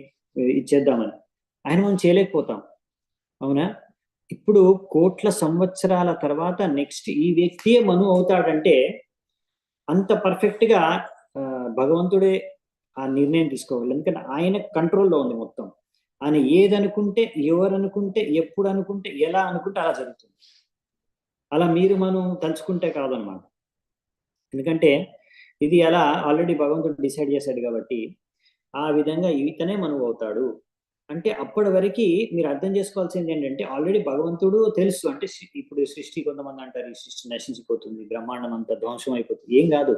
ఇచ్చేద్దామని, ఆయన మనం చేయలేకపోతాం, అవునా? ఇప్పుడు కోట్ల సంవత్సరాల తర్వాత నెక్స్ట్ ఈ వ్యక్తియే మనువు అవుతాడంటే అంత పర్ఫెక్ట్ గా భగవంతుడే ఆ నిర్ణయం తీసుకోవాలి. ఎందుకంటే ఆయన కంట్రోల్లో ఉంది మొత్తం. ఆయన ఏదనుకుంటే, ఎవరు అనుకుంటే, ఎప్పుడు అనుకుంటే, ఎలా అనుకుంటే అలా జరుగుతుంది. అలా మీరు మనం తలుచుకుంటే కాదనమాట. ఎందుకంటే ఇది ఎలా ఆల్రెడీ భగవంతుడు డిసైడ్ చేశాడు కాబట్టి ఆ విధంగా ఇతనే మనువు అవుతాడు. అంటే అప్పటి వరకు మీరు అర్థం చేసుకోవాల్సింది ఏంటంటే ఆల్రెడీ భగవంతుడు తెలుసు. అంటే ఇప్పుడు సృష్టి, కొంతమంది అంటారు ఈ సృష్టి నశించిపోతుంది, బ్రహ్మాండం అంతా ధ్వంసం అయిపోతుంది. ఏం కాదు,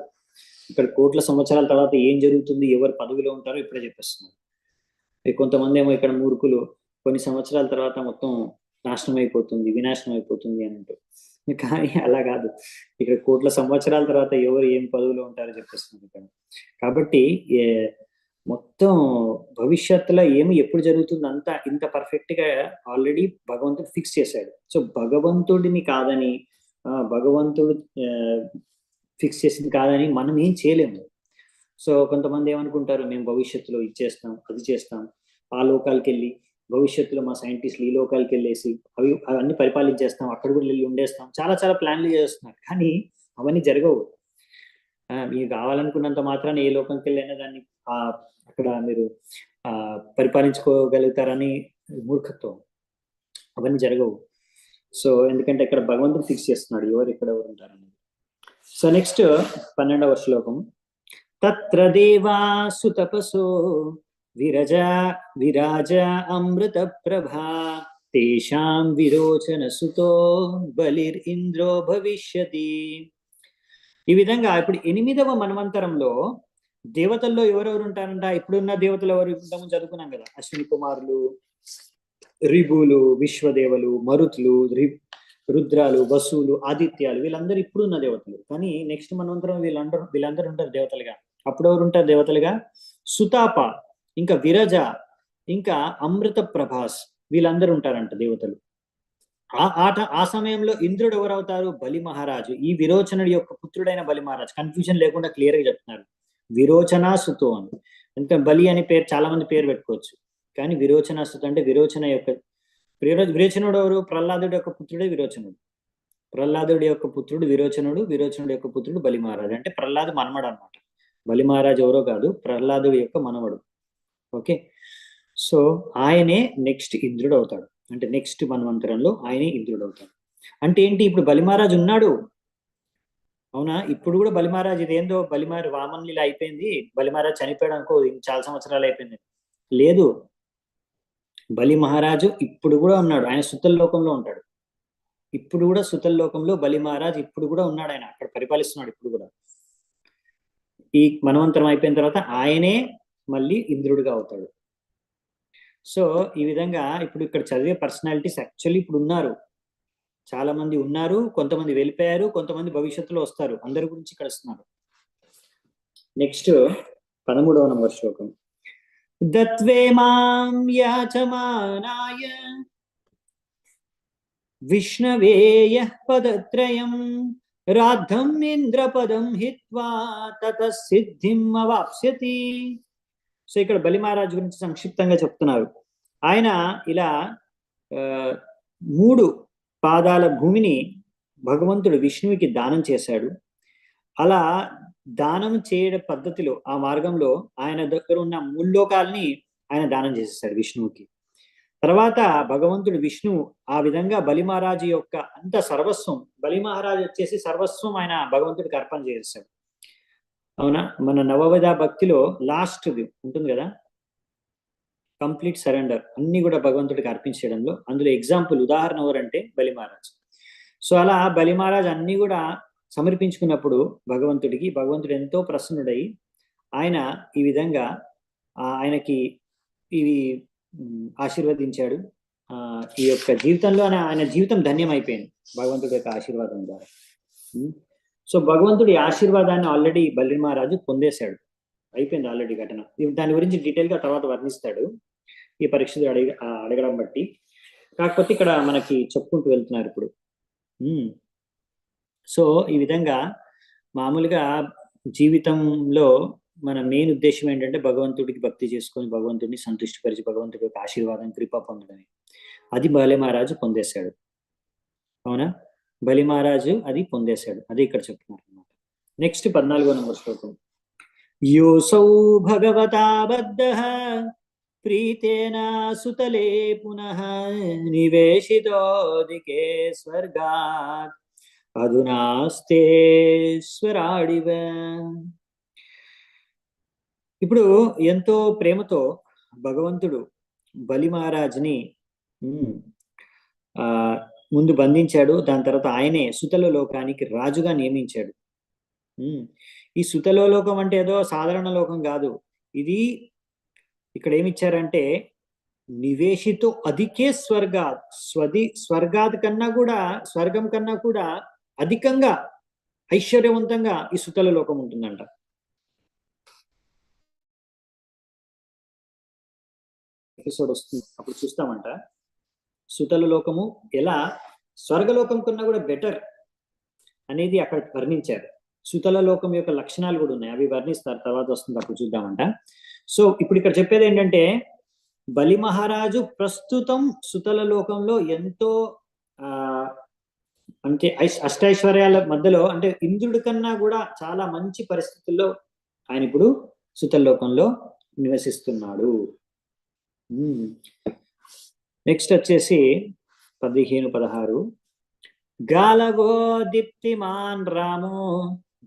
ఇక్కడ కోట్ల సంవత్సరాల తర్వాత ఏం జరుగుతుంది, ఎవరు పదవిలో ఉంటారో ఇప్పుడే చెప్పేస్తున్నారు. కొంతమంది ఏమో ఇక్కడ మూర్ఖులు కొన్ని సంవత్సరాల తర్వాత మొత్తం నాశనం అయిపోతుంది, వినాశనం అయిపోతుంది అని అంటారు. కానీ అలా కాదు, ఇక్కడ కోట్ల సంవత్సరాల తర్వాత ఎవరు ఏం పదవిలో ఉంటారో చెప్పేస్తున్నారు ఇక్కడ. కాబట్టి మొత్తం భవిష్యత్తులో ఏమి ఎప్పుడు జరుగుతుంది అంతా ఇంత పర్ఫెక్ట్ గా ఆల్రెడీ భగవంతుడు ఫిక్స్ చేశాడు. సో భగవంతుడిని కాదని, భగవంతుడు ఫిక్స్ చేసింది కాదని మనం ఏం చేయలేము. సో కొంతమంది ఏమనుకుంటారు, మేము భవిష్యత్తులో ఇచ్చేస్తాం, అది చేస్తాం, ఆ లోకాలకి వెళ్ళి భవిష్యత్తులో మా సైంటిస్టులు ఈ లోకాలకి వెళ్ళేసి అవన్నీ పరిపాలించేస్తాం, అక్కడ కూడా వెళ్ళి ఉండేస్తాం, చాలా చాలా ప్లాన్లు చేస్తున్నారు. కానీ అవన్నీ జరగవు. మీరు కావాలనుకున్నంత మాత్రాన ఏ లోకంకి వెళ్ళినా దాన్ని అక్కడ మీరు పరిపాలించుకోగలుగుతారని మూర్ఖత్వం. అవన్నీ జరగవు. సో ఎందుకంటే ఇక్కడ భగవంతుడు ఫిక్స్ చేస్తున్నాడు ఎవరు ఎవరు ఉంటారని. సో నెక్స్ట్ 12వ శ్లోకం. తత్ర దేవా సుతపసో విరాజ అమృత ప్రభా తేషాం విరోచన సుతో బలిర్ ఇంద్రో భవిష్యతి. ఈ విధంగా ఇప్పుడు 8వ మన్వంతరంలో దేవతల్లో ఎవరెవరు ఉంటారంట? ఇప్పుడున్న దేవతలు ఎవరు ఉంటామో చదువుకున్నాం కదా, అశ్విని కుమారులు, రిభులు, విశ్వదేవలు, మరుతులు, రుద్రాలు, వసువులు, ఆదిత్యాలు, వీళ్ళందరూ ఇప్పుడున్న దేవతలు. కానీ నెక్స్ట్ మన్వంతరం వీళ్ళందరూ ఉంటారు దేవతలుగా. అప్పుడు ఎవరు ఉంటారు దేవతలుగా? సుతాప, ఇంకా విరజ, ఇంకా అమృత ప్రభాస్, వీళ్ళందరూ ఉంటారంట దేవతలు. ఆ సమయంలో ఇంద్రుడు ఎవరవుతారు? బలి మహారాజు. ఈ విరోచనుడి యొక్క పుత్రుడైన బలి మహారాజు. కన్ఫ్యూజన్ లేకుండా క్లియర్ గా చెప్తున్నారు, విరోచనా సుతో అని. ఎందుకంటే బలి అనే పేరు చాలా మంది పేరు పెట్టుకోవచ్చు, కానీ విరోచనా సుతో అంటే విరోచన యొక్క విరోచనుడు ఎవరు? ప్రహ్లాదుడి యొక్క పుత్రుడే విరోచనుడు. ప్రహ్లాదుడి యొక్క పుత్రుడు విరోచనుడు, విరోచనుడి యొక్క పుత్రుడు బలి మహారాజు. అంటే ప్రహ్లాదు మనమడు అనమాట. బలి మహారాజు ఎవరో కాదు, ప్రహ్లాదుడి యొక్క మనవడు. ఓకే, సో ఆయనే నెక్స్ట్ ఇంద్రుడు అవుతాడు. అంటే నెక్స్ట్ మన్వంతరంలో ఆయనే ఇంద్రుడు అవుతాడు. అంటే ఏంటి, ఇప్పుడు బలి మహారాజు ఉన్నాడు, అవునా? ఇప్పుడు కూడా బలి మహారాజు, ఇదేందో బలి మహారాజు వామన్ లీల అయిపోయింది, బలి మహారాజు చనిపోయాడు అనుకో, చాలా సంవత్సరాలు అయిపోయింది. లేదు, బలి మహారాజు ఇప్పుడు కూడా ఉన్నాడు. ఆయన సుతల్ లోకంలో ఉంటాడు. ఇప్పుడు కూడా సుతల్ లోకంలో బలి మహారాజు ఇప్పుడు కూడా ఉన్నాడు. ఆయన అక్కడ పరిపాలిస్తున్నాడు ఇప్పుడు కూడా. ఈ మన్వంతరం అయిపోయిన తర్వాత ఆయనే మళ్ళీ ఇంద్రుడిగా అవుతాడు. సో ఈ విధంగా ఇప్పుడు ఇక్కడ చదివే పర్సనాలిటీస్ యాక్చువల్లీ ఇప్పుడు ఉన్నారు, చాలా మంది ఉన్నారు, కొంతమంది వెళ్ళిపోయారు, కొంతమంది భవిష్యత్తులో వస్తారు. అందరి గురించి ఇక్కడ వస్తున్నారు. నెక్స్ట్ 13వ నంబర్ శ్లోకం. దత్వే మాం యాచమానాయ విష్ణవేయ పదత్రయం రాద్ధం ఇంద్రపదం హిత్వా తతః సిద్ధిం అవాప్స్యతి. సో ఇక్కడ బలి మహారాజు గురించి సంక్షిప్తంగా చెప్తున్నారు. ఆయన ఇలా 3 పాదాల భూమిని భగవంతుడు విష్ణువుకి దానం చేశాడు. అలా దానం చేయడం పద్ధతిలో, ఆ మార్గంలో ఆయన దగ్గర ఉన్న 3 లోకాలని ఆయన దానం చేసేసాడు విష్ణువుకి. తర్వాత భగవంతుడు విష్ణువు ఆ విధంగా బలి మహారాజు యొక్క అంత సర్వస్వం, బలి మహారాజు వచ్చేసి సర్వస్వం ఆయన భగవంతుడికి అర్పణ చేసేసాడు. అవునా? మన నవవిధ భక్తిలో లాస్ట్ ఉంటుంది కదా, కంప్లీట్ సరెండర్, అన్ని కూడా భగవంతుడికి అర్పించడంలో. అందులో ఎగ్జాంపుల్, ఉదాహరణ ఎవరంటే బలి మహారాజ్. సో అలా బలి మహారాజ్ అన్ని కూడా సమర్పించుకున్నప్పుడు భగవంతుడికి, భగవంతుడు ఎంతో ప్రసన్నుడై ఆయన ఈ విధంగా ఆయనకి ఇవి ఆశీర్వదించాడు. ఈ యొక్క జీవితంలో ఆయన జీవితం ధన్యమైపోయింది భగవంతుడి యొక్క ఆశీర్వాదం ద్వారా. సో భగవంతుడి ఆశీర్వాదాన్ని ఆల్రెడీ బలి మహారాజు పొందేశాడు, అయిపోయింది ఆల్రెడీ ఘటన. దాని గురించి డీటెయిల్ గా తర్వాత వర్ణిస్తాడు. ఈ పరీక్షలు అడగడం బట్టి. కాకపోతే ఇక్కడ మనకి చెప్పుకుంటూ వెళ్తున్నారు ఇప్పుడు. సో ఈ విధంగా మామూలుగా జీవితంలో మన మెయిన్ ఉద్దేశం ఏంటంటే భగవంతుడికి భక్తి చేసుకొని భగవంతుడిని సంతృష్టిపరిచి భగవంతుడి యొక్క ఆశీర్వాదం కృప పొందడమే. అది బలి మహారాజు పొందేశాడు. అవునా? బలి మహారాజు అది పొందేశాడు. అది ఇక్కడ చెప్తున్నారు అన్నమాట. నెక్స్ట్ 14వ నంబర్ శ్లోకం. యోసౌ భగవతా బద్ధః ప్రీతేన సుతలే పునః నివేశితోదికే స్వర్గాత్ అధునాస్తేశ్వరాడివ. ఇప్పుడు ఎంతో ప్రేమతో భగవంతుడు బలి మహారాజుని ముందు బంధించాడు. దాని తర్వాత ఆయనే సుతల లోకానికి రాజుగా నియమించాడు. ఈ సుతల లోకం అంటే ఏదో సాధారణ లోకం కాదు. ఇది ఇక్కడ ఏమిచ్చారంటే నివేశితో అధికే స్వర్గాత్, స్వర్గాత్ కన్నా కూడా, స్వర్గం కన్నా కూడా అధికంగా ఐశ్వర్యవంతంగా ఈ సుతల లోకం ఉంటుందంట. ఎపిసోడ్ వస్తుంది, అప్పుడు చూస్తామంట సుతల లోకము ఎలా స్వర్గలోకం కన్నా కూడా బెటర్ అనేది అక్కడ వర్ణించారు. సుతల లోకం యొక్క లక్షణాలు కూడా ఉన్నాయి, అవి వర్ణిస్తారు, తర్వాత వస్తుంది, అప్పుడు చూద్దామంట. సో ఇప్పుడు ఇక్కడ చెప్పేది ఏంటంటే బలి మహారాజు ప్రస్తుతం సుతల లోకంలో ఎంతో అంటే అష్టైశ్వర్యాల మధ్యలో, అంటే ఇంద్రుడి కన్నా కూడా చాలా మంచి పరిస్థితుల్లో ఆయన ఇప్పుడు సుతల లోకంలో నివసిస్తున్నాడు. నెక్స్ట్ వచ్చేసి 15-16. గాలవో దీప్తిమాన్ రామో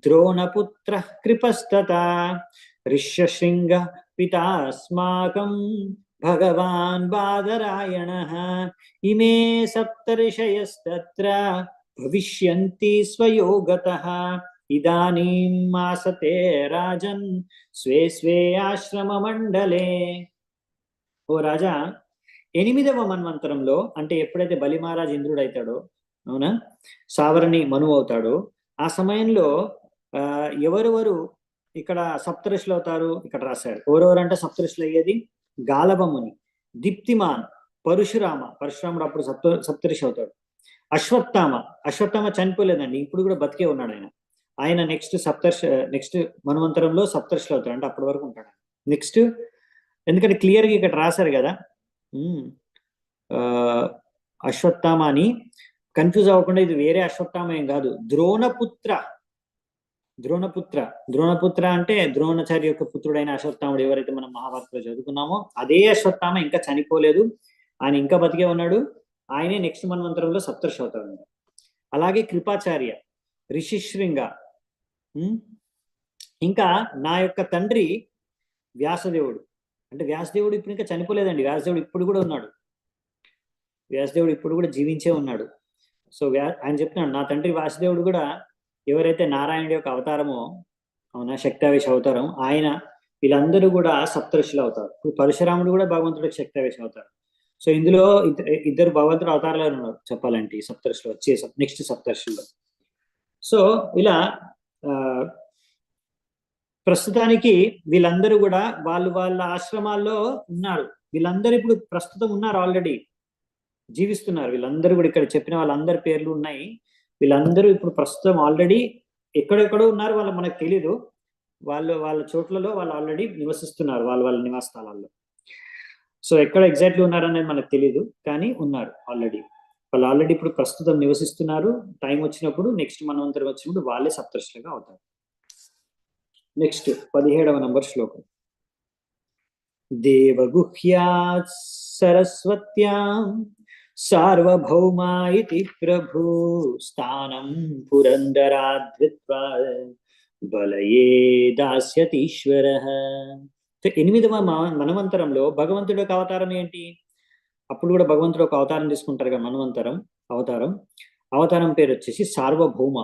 ద్రోణపుత్ర కృపస్తత ఋష్యశృంగ పితాస్మాకం భగవాన్ బాదరాయణః ఇమే సప్తర్షయస్తత్ర భవిష్యంతి స్వయోగతః ఇదానీం మాసతే రాజన్ స్వే స్వే ఆశ్రమ మండలే. ఓ రాజా, 8వ మన్వంతరంలో, అంటే ఎప్పుడైతే బలి మహారాజ్ ఇంద్రుడు అవుతాడో, అవునా, సావరణి మనువు అవుతాడో, ఆ సమయంలో ఎవరెవరు ఇక్కడ సప్తఋషులు అవుతారు ఇక్కడ రాశారు. ఎవరెవరంటే సప్తఋషులు అయ్యేది గాలవముని, దీప్తిమాన్ పరశురాముడు అప్పుడు సప్తఋషి అవుతాడు. అశ్వత్థామ చనిపోలేదండి, ఇప్పుడు కూడా బతికే ఉన్నాడు ఆయన నెక్స్ట్ మన్వంతరంలో సప్తఋషులు అవుతాడు, అంటే అప్పటి వరకు ఉంటాడు. నెక్స్ట్ ఎందుకంటే క్లియర్గా ఇక్కడ రాశారు కదా, అశ్వత్థామ అని కన్ఫ్యూజ్ అవ్వకుండా, ఇది వేరే అశ్వత్థామ ఏం కాదు, ద్రోణపుత్ర అంటే ద్రోణాచార్య యొక్క పుత్రుడైన అశ్వత్థాముడు ఎవరైతే మనం మహాభారతంలో చదువుకున్నామో అదే అశ్వత్థామ ఇంకా చనిపోలేదు, ఆయన ఇంకా బతికే ఉన్నాడు. ఆయనే నెక్స్ట్ మన్వంతరంలో సప్తర్షి అవుతాడు. అలాగే కృపాచార్య, ఋషిశృంగ, ఇంకా నా యొక్క తండ్రి వ్యాసదేవుడు, అంటే వ్యాసదేవుడు ఇప్పుడు ఇంకా చనిపోలేదండి, వ్యాసదేవుడు ఇప్పుడు కూడా ఉన్నాడు, వ్యాసదేవుడు ఇప్పుడు కూడా జీవించే ఉన్నాడు. సో ఆయన చెప్తున్నాడు, నా తండ్రి వాసుదేవుడు కూడా ఎవరైతే నారాయణుడి యొక్క అవతారమో, అవునా, శక్తావేశ అవతారం, ఆయన వీళ్ళందరూ కూడా సప్తఋషులు అవుతారు. ఇప్పుడు పరశురాముడు కూడా భగవంతుడికి శక్తావేశ అవుతారు. సో ఇందులో ఇద్దరు భగవంతుడు అవతారాలు ఉన్నారు చెప్పాలంటే ఈ సప్తఋషులు వచ్చే నెక్స్ట్ సప్తఋషుల్లో. సో ఇలా ప్రస్తుతానికి వీళ్ళందరూ కూడా వాళ్ళ ఆశ్రమాల్లో ఉన్నారు. వీళ్ళందరూ ఇప్పుడు ప్రస్తుతం ఉన్నారు, ఆల్రెడీ జీవిస్తున్నారు. వీళ్ళందరూ కూడా ఇక్కడ చెప్పిన వాళ్ళందరి పేర్లు ఉన్నాయి. వీళ్ళందరూ ఇప్పుడు ప్రస్తుతం ఆల్రెడీ ఎక్కడెక్కడో ఉన్నారు, వాళ్ళు మనకు తెలీదు. వాళ్ళ చోట్లలో వాళ్ళు ఆల్రెడీ నివసిస్తున్నారు, వాళ్ళ నివాస స్థలాల్లో. సో ఎక్కడ ఎగ్జాక్ట్లీ ఉన్నారనేది మనకు తెలీదు, కానీ ఉన్నారు ఆల్రెడీ. వాళ్ళు ఆల్రెడీ ఇప్పుడు ప్రస్తుతం నివసిస్తున్నారు. టైం వచ్చినప్పుడు, నెక్స్ట్ మన్వంతరం వచ్చినప్పుడు వాళ్ళే సప్తర్షులుగా అవుతారు. నెక్స్ట్ 17వ నంబర్ శ్లోకం. దేవగుహ్యాత్ సరస్వత్యాం సార్వభౌమా ఇతి ప్రభు స్థానం పురందరాద్విత్వా బలయే దాస్యతీశ్వరః. 8వ మన్వంతరంలో భగవంతుడి యొక్క అవతారం ఏంటి? అప్పుడు కూడా భగవంతుడు ఒక అవతారం తీసుకుంటారు కదా, మన్వంతరం అవతారం పేరు వచ్చేసి సార్వభౌమ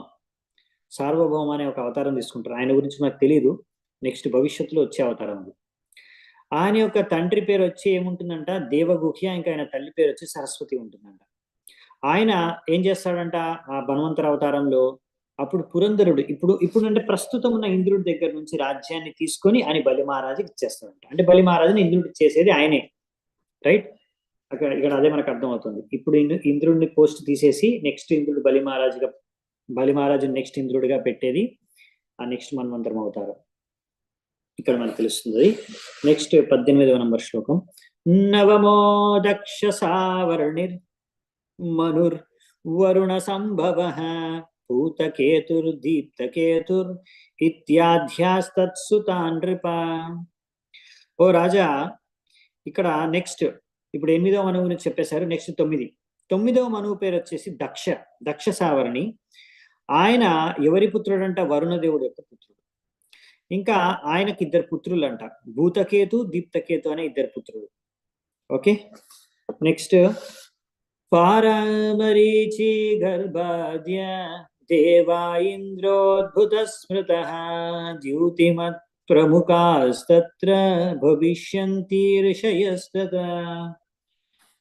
అనే ఒక అవతారం తీసుకుంటారు. ఆయన గురించి నాకు తెలియదు, నెక్స్ట్ భవిష్యత్తులో వచ్చే అవతారం. ఆయన యొక్క తండ్రి పేరు వచ్చి ఏముంటుందంట, దేవగుహ్య. ఇంకా ఆయన తల్లి పేరు వచ్చి సరస్వతి ఉంటుందంట. ఆయన ఏం చేస్తాడంట ఆ ధన్వంతర అవతారంలో, అప్పుడు పురంధరుడు ఇప్పుడు అంటే ప్రస్తుతం ఉన్న ఇంద్రుడి దగ్గర నుంచి రాజ్యాన్ని తీసుకొని ఆయన బలి మహారాజుకి ఇచ్చేస్తాడంట. అంటే బలి మహారాజుని ఇంద్రుడికి చేసేది ఆయనే. రైట్. ఇక్కడ అదే మనకు అర్థం అవుతుంది. ఇప్పుడు ఇంద్రుడిని పోస్ట్ తీసేసి నెక్స్ట్ ఇంద్రుడు బలిమహారాజు నెక్స్ట్ ఇంద్రుడిగా పెట్టేది ఆ నెక్స్ట్ మన్వంతరం అవుతారు. ఇక్కడ మనకు తెలుస్తుంది. నెక్స్ట్ 18వ నంబర్ శ్లోకం. నవమో దక్ష సావర్ణిర్ మనుర్ వరుణ సంభవ భూతకేతుర్దీప్తకేతుర్ ఇత్యాధ్యాస్తత్సుతాన్ నృప. ఓ రాజా, ఇక్కడ నెక్స్ట్ ఇప్పుడు 8వ మనువు గురించి చెప్పేశారు. నెక్స్ట్ 9వ మనువు పేరు వచ్చేసి దక్ష సావర్ణి. ఆయన ఎవరి పుత్రుడు అంట? వరుణదేవుడు యొక్క పుత్రుడు. ఇంకా ఆయనకి 2 పుత్రులు అంట, భూతకేతు దీప్తకేతు అనే 2 పుత్రులు. ఓకే. నెక్స్ట్ పారమరీచి గర్భాద్య దేవా ఇంద్రోద్భుత స్మృత ద్యూతిమత్ ప్రముఖాస్తత్ర భవిష్యంతి ఋషయస్తదా.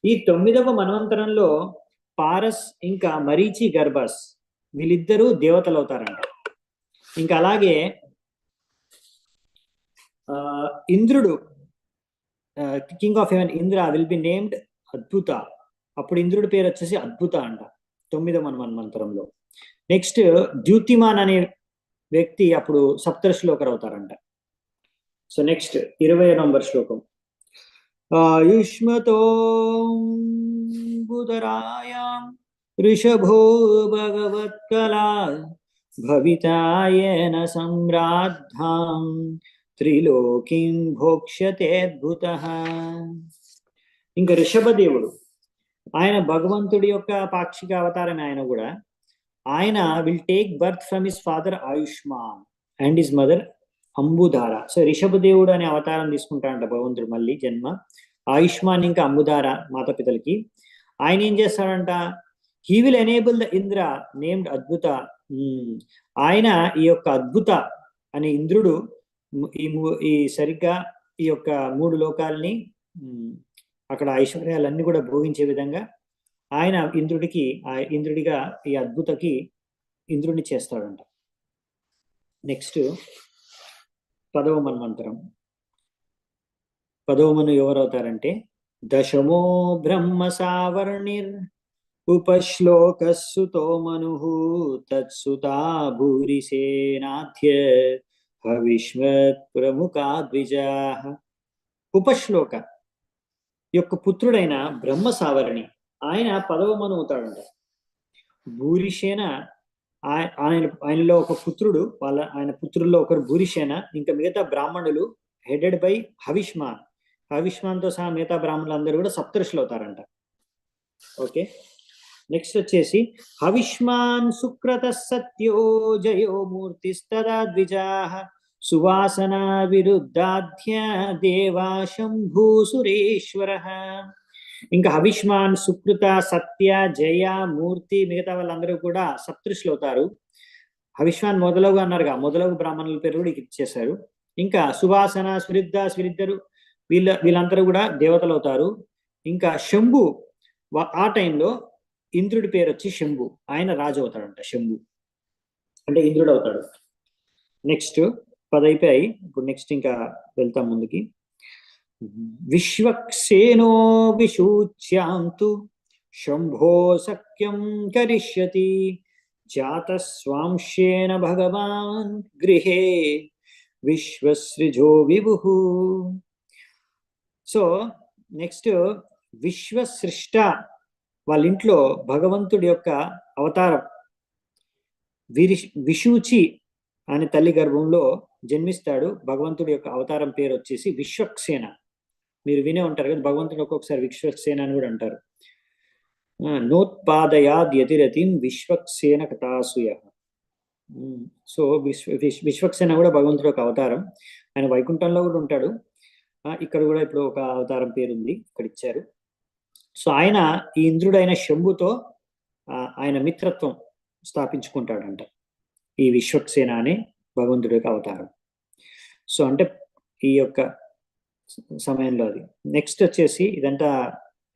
ఈ 9వ మన్వంతరంలో పారస్ ఇంకా మరీచి గర్భస్ వీళ్ళిద్దరూ దేవతలు అవుతారంట. ఇంకా అలాగే ఇంద్రుడు king of haven Indra will be named అద్భుత. అప్పుడు ఇంద్రుడి పేరు వచ్చేసి అద్భుత అంట 9వ మన్వంతరంలో. నెక్స్ట్ ద్యుతిమాన్ అనే వ్యక్తి అప్పుడు సప్తర్షిలో ఒకరు అవుతారంట. సో నెక్స్ట్ 20వ నంబర్ శ్లోకం. ఆయుష్మతో బుధరాయాం ఋషభో భగవత్కలా భవితాయేన సంరాద్ధాం త్రిలోకిం భోక్ష్యతేద్భుతః. ఇంకా ఋషభదేవుడు ఆయన భగవంతుడి యొక్క పాక్షిక అవతారమే. ఆయన will take birth from his father Ayushman and his mother Ambudhara. So రిషభదేవుడు అనే అవతారం తీసుకుంటాడంట భగవంతుడు మళ్ళీ జన్మ. ఆయుష్మాన్ ఇంకా అంబుధార మాతాపితలకి. ఆయన ఏం చేస్తాడంట? He will enable the Indra named అద్భుత. ఆయన ఈ యొక్క అద్భుత అనే ఇంద్రుడు ఈ సరిగ్గా ఈ యొక్క 3 లోకాలని అక్కడ ఐశ్వర్యాలన్నీ కూడా భోగించే విధంగా ఆయన ఇంద్రుడిగా ఈ అద్భుతకి ఇంద్రుడిని చేస్తాడంట. నెక్స్ట్ 10వ మన్వంతరం. 10వ మను ఎవరవుతారంటే దశమో బ్రహ్మ సావర్ణిర్ ఉపశ్లోకస్సుతో మను తత్సుతా భూరిసేనాధ్య భవిష్మత్ ప్రముఖా ద్విజాః. ఉపశ్లోక యొక్క పుత్రుడైన బ్రహ్మ సావర్ణి ఆయన 10వ మను అవుతాడంట. భూరిసేన ఆయనలో ఒక పుత్రుడు, ఆయన పుత్రుల్లో ఒకరు భూరిసేన. ఇంకా మిగతా బ్రాహ్మణులు హెడెడ్ బై హవిష్మాన్తో సహా మిగతా బ్రాహ్మణులు అందరూ కూడా సప్తఋషులు అవుతారంట. ఓకే. నెక్స్ట్ వచ్చేసి హవిష్మాన్ సుక్రత సత్యో జయో మూర్తిస్తదా ద్విజాః సువాసన విరుద్ధాధ్య దేవా శంభూ సురేశ్వరః. ఇంకా హవిష్మాన్ సుకృత సత్య జయ మూర్తి మిగతా వాళ్ళందరూ కూడా సప్తఋషులు అవుతారు. హవిష్మాన్ మొదలగు అన్నారుగా, మొదలగు బ్రాహ్మణుల పేరు కూడా ఇచ్చేశారు. ఇంకా సువాసన స్విరిద్దరు వీళ్ళందరూ కూడా దేవతలు అవుతారు. ఇంకా శంభు ఆ టైంలో ఇంద్రుడి పేరు వచ్చి శంభు, ఆయన రాజు అవుతాడంట. శంభు అంటే ఇంద్రుడు అవుతాడు. నెక్స్ట్ 10 అయిపోయాయి. ఇప్పుడు నెక్స్ట్ ఇంకా వెళ్తాం ముందుకి. విశ్వక్సేనో విశూచ్యాంతు శంభో సఖ్యం కరిష్యతి జాతస్వాంశేన భగవాన్ గృహే విశ్వసృజో విభుః. సో నెక్స్ట్ విశ్వసృష్ట వాళ్ళ ఇంట్లో భగవంతుడి యొక్క అవతారం విశూచి అనే తల్లి గర్భంలో జన్మిస్తాడు. భగవంతుడి యొక్క అవతారం పేరు వచ్చేసి విశ్వక్సేన. మీరు వినే ఉంటారు కదా, భగవంతుడు ఒక్కొక్కసారి విశ్వక్సేన అని కూడా అంటారు. నోత్పాదయాద్ యతిరతిం విశ్వక్సేన కథాసుయ. సో విశ్వక్సేన కూడా భగవంతుడు ఒక అవతారం. ఆయన వైకుంఠంలో కూడా ఉంటాడు. ఇక్కడ కూడా ఇప్పుడు ఒక అవతారం పేరు ఉంది, ఇక్కడ ఇచ్చారు. సో ఆయన ఈ ఇంద్రుడైన శంభుతో ఆయన మిత్రత్వం స్థాపించుకుంటాడంట, ఈ విశ్వక్సేన అనే భగవంతుడి యొక్క అవతారం. సో అంటే ఈ యొక్క సమయంలో అది. నెక్స్ట్ వచ్చేసి ఇదంతా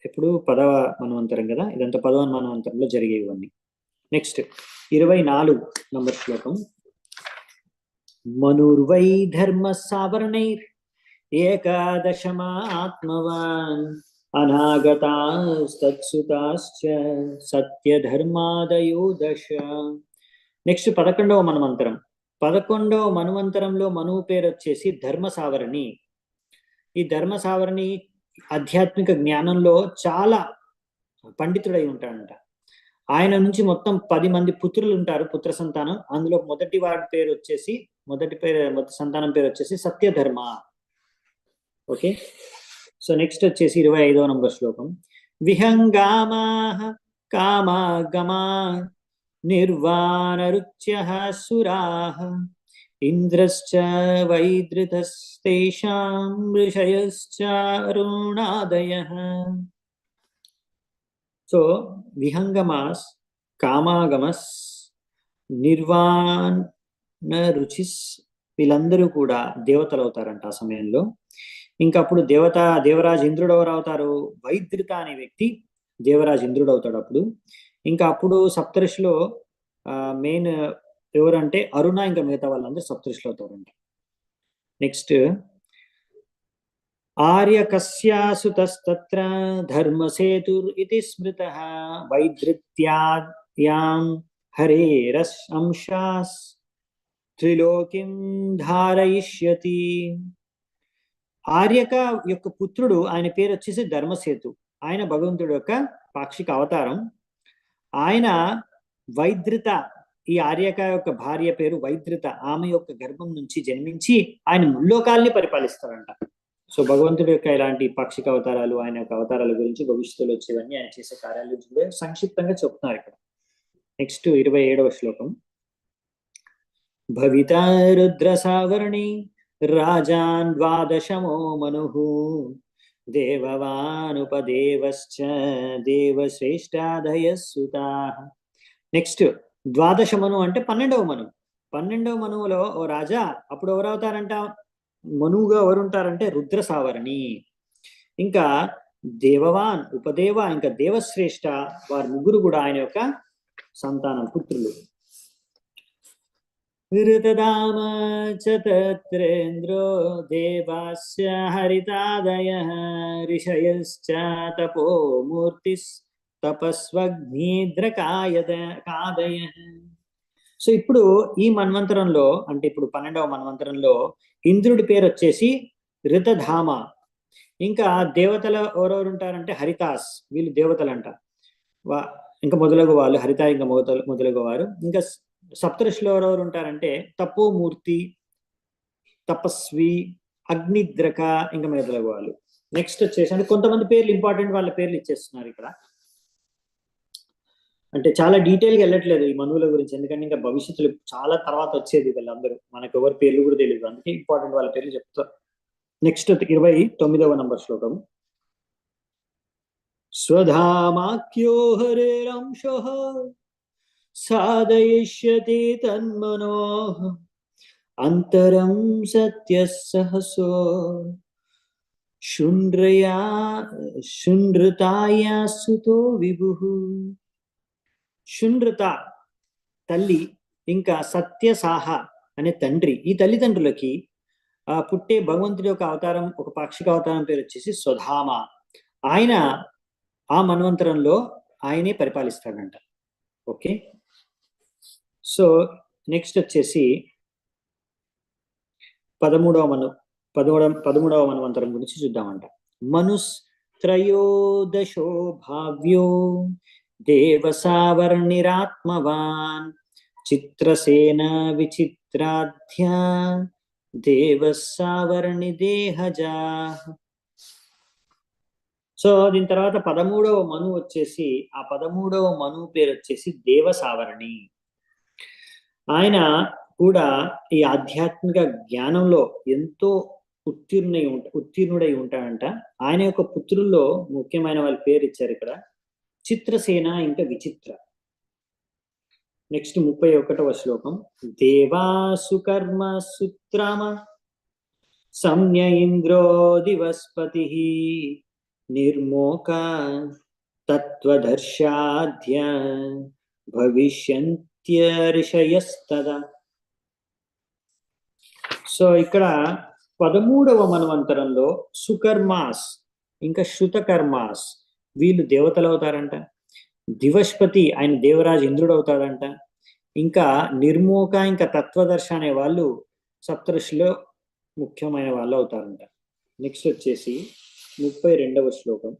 ఎప్పుడు 10వ మన్వంతరం కదా, ఇదంతా 10వ మన్వంతరంలో జరిగేవన్నీ. నెక్స్ట్ 24 నంబర్ శ్లోకం. మనుర్వై ధర్మ సావర్ణైర్ ఏకాదశమాత్మవాన్ అనాగతాస్తత్సుతాశ్చ సత్యధర్మాదయో దశ. నెక్స్ట్ 11వ మన్వంతరం. 11వ మన్వంతరంలో మనువు పేరు వచ్చేసి ధర్మ సావరణి. ఈ ధర్మ సావరణి ఆధ్యాత్మిక జ్ఞానంలో చాలా పండితుడై ఉంటాడంట. ఆయన నుంచి మొత్తం 10 మంది పుత్రులు ఉంటారు, పుత్ర సంతానం. అందులో మొదటి సంతానం పేరు వచ్చేసి సత్యధర్మ. ఓకే, సో నెక్స్ట్ వచ్చేసి 25వ నంబర్ శ్లోకం. విహంగామాః కామాగమా నిర్వాణరుచ్యః సురాః ఇంద్రశ్చ వైదృతస్తేషాం ఋషయశ్చ అరుణాదయః. సో విహంగమాస్, కామాగమస్, నిర్వాణ రుచిస్ వీళ్ళందరూ కూడా దేవతలు అవుతారంట ఆ సమయంలో. ఇంకా అప్పుడు దేవరాజు ఇంద్రుడు ఎవరు అవుతారు? వైద్రిత అనే వ్యక్తి దేవరాజు ఇంద్రుడు అవుతాడు అప్పుడు. ఇంకా అప్పుడు సప్తఋషిలో మెయిన్ ఎవరంటే అరుణ, ఇంకా మిగతా వాళ్ళందరూ సప్తఋషులు అవుతారంట. నెక్స్ట్ ఆర్యకస్యాసుతస్తత్ర ధర్మసేతుర్ ఇతి స్మృతః వైద్రిత్యాయాం హరేరస్ అంశాస్ త్రిలోకిం ధారయిష్యతి. ఆర్యక యొక్క పుత్రుడు, ఆయన పేరు వచ్చేసి ధర్మసేతు. ఆయన భగవంతుడు యొక్క పాక్షిక అవతారం. ఆయన వైద్రిత, ఈ ఆర్యక యొక్క భార్య పేరు వైద్రిత, ఆమె యొక్క గర్భం నుంచి జన్మించి ఆయన ముల్లోకాల్ని పరిపాలిస్తారంట. సో భగవంతుడి యొక్క ఇలాంటి పాక్షిక అవతారాలు, ఆయన యొక్క అవతారాల గురించి, భవిష్యత్తులో వచ్చేవన్నీ, ఆయన చేసే కార్యాల గురించి కూడా సంక్షిప్తంగా చెప్తున్నారు ఇక్కడ. నెక్స్ట్ 27వ శ్లోకం. భవితా రుద్ర సావర్ణి రాజాన్ ద్వాదశమో మనుః దేవవానుపదేవశ్చ దేవశ్రేష్టాదయ సుతాః. నెక్స్ట్ ద్వాదశమను అంటే 12వ మనువు. 12వ మనువులో ఓ రాజా, అప్పుడు ఎవరు అవుతారంట? మనువుగా ఎవరు ఉంటారంటే రుద్ర సావరణి, ఇంకా దేవవాన్, ఉపదేవ, ఇంకా దేవశ్రేష్ఠ, వారి ముగ్గురు కూడా ఆయన యొక్క సంతానం, పుత్రులు. ఋతదామ చ తత్రేంద్రో దేవాస్య హరితాదయః ఋషయశ్చ తపోమూర్తిస్ తపస్వగ్నిద్రకాదయః. సో ఇప్పుడు ఈ మన్వంతరంలో, అంటే ఇప్పుడు 12వ మన్వంతరంలో ఇంద్రుడి పేరు వచ్చేసి ఋతధామ. ఇంకా దేవతలు ఎవరెవరు ఉంటారంటే హరితాస్, వీళ్ళు దేవతలంట. ఇంకా మొదలగు వాళ్ళు హరిత, ఇంకా మొదలగు వారు. ఇంకా సప్తఋషులు ఎవరెవరు ఉంటారంటే తపోమూర్తి, తపస్వి, అగ్నిద్రక, ఇంకా మొదలగు వాళ్ళు. నెక్స్ట్ వచ్చేసి అంటే కొంతమంది పేర్లు ఇంపార్టెంట్, వాళ్ళ పేర్లు ఇచ్చేస్తున్నారు ఇక్కడ. అంటే చాలా డీటెయిల్గా వెళ్ళట్లేదు ఈ మనువుల గురించి, ఎందుకంటే ఇంకా భవిష్యత్తులో చాలా తర్వాత వచ్చేది వీళ్ళందరూ, మనకు ఎవరి పేర్లు కూడా తెలియదు, అందుకే ఇంపార్టెంట్ వాళ్ళ పేర్లు చెప్తారు. నెక్స్ట్ 29వ నంబర్ శ్లోకం. స్వధామాఖ్యో హరేరంశః సాధయిష్యతి తన్మనోః అంతరం సత్యః సహసో శుండ్రతాయా సుతో విభుః. శుండ్రత తల్లి, ఇంకా సత్యసాహ అనే తండ్రి, ఈ తల్లిదండ్రులకి పుట్టే భగవంతుడి యొక్క అవతారం, ఒక పాక్షిక అవతారం పేరు వచ్చేసి స్వధామ. ఆయన ఆ మన్వంతరంలో ఆయనే పరిపాలిస్తాడంట. ఓకే, సో నెక్స్ట్ వచ్చేసి 13వ మన్వంతరం గురించి చూద్దామంట. మనుస్త్రయోదశో భావ్యో దేవసావర్ణిరాత్మవాన్ చిత్రసేన విచిత్రాధ్య దేవసావర్ణి దేహజా. సో దీని తర్వాత 13వ మనువు వచ్చేసి, ఆ 13వ మనువు పేరు వచ్చేసి దేవసావర్ణి. ఆయన కూడా ఈ ఆధ్యాత్మిక జ్ఞానంలో ఎంతో ఉత్తీర్ణుడై ఉంటాడంట. ఆయన యొక్క పుత్రుల్లో ముఖ్యమైన వాళ్ళ పేరు ఇచ్చారు ఇక్కడ, చిత్రసేన, ఇంకా విచిత్ర. నెక్స్ట్ 31వ శ్లోకం. దేవాసుకర్మ సుత్రమ సంజ్ఞ ఇంద్రో దివస్పతి నిర్మోక తత్వదర్శాధ్య భవిష్యంత్యర్షయస్తదా. సో ఇక్కడ 13వ మన్వంతరంలో సుకర్మాస్, ఇంకా శృతకర్మాస్ వీళ్ళు దేవతలు అవుతారంట. దివష్పతి ఆయన దేవరాజు ఇంద్రుడు అవుతాడంట. ఇంకా నిర్మోక ఇంకా తత్వదర్శ అనే వాళ్ళు సప్తఋషిలో ముఖ్యమైన వాళ్ళు అవుతారంట. నెక్స్ట్ వచ్చేసి 32వ శ్లోకం.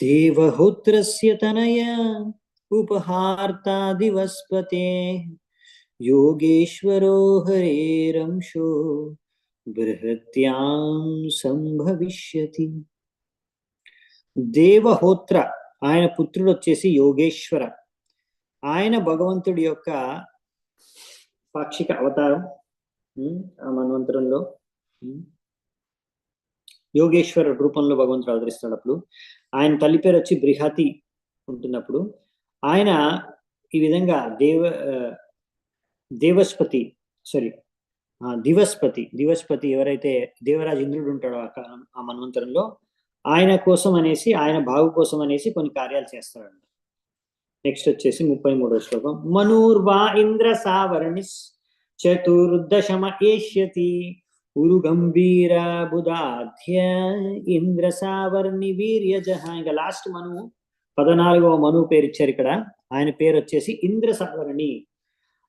దేవహోత్రస్య తనయ ఉపహార్తా దివస్పతే యోగేశ్వరో హరేరంశో బృహత్యాం సంభవిష్యతి. దేవహోత్ర ఆయన పుత్రుడు వచ్చేసి యోగేశ్వర. ఆయన భగవంతుడి యొక్క పాక్షిక అవతారం. ఆ మన్వంతరంలో యోగేశ్వర రూపంలో భగవంతుడు అవతరిస్తాడు. అప్పుడు ఆయన తల్లి పేరు వచ్చి బృహతి ఉంటున్నప్పుడు ఆయన ఈ విధంగా దివస్పతి ఎవరైతే దేవరాజు ఇంద్రుడు ఉంటాడో ఆ మన్వంతరంలో ఆయన కోసం అనేసి, ఆయన బాగు కోసం అనేసి కొన్ని కార్యాలు చేస్తాడంట. నెక్స్ట్ వచ్చేసి 33వ శ్లోకం. మనూర్వా ఇంద్ర సావర్ణిస్ చతుర్దశమ ఏష్యతి ఉరు గంభీర బుధాధ్య ఇంద్ర సావర్ణి వీర్యజహ. ఇంకా లాస్ట్ మనువు 14వ మనువు పేరు ఇచ్చారు ఇక్కడ. ఆయన పేరు వచ్చేసి ఇంద్ర సావర్ణి.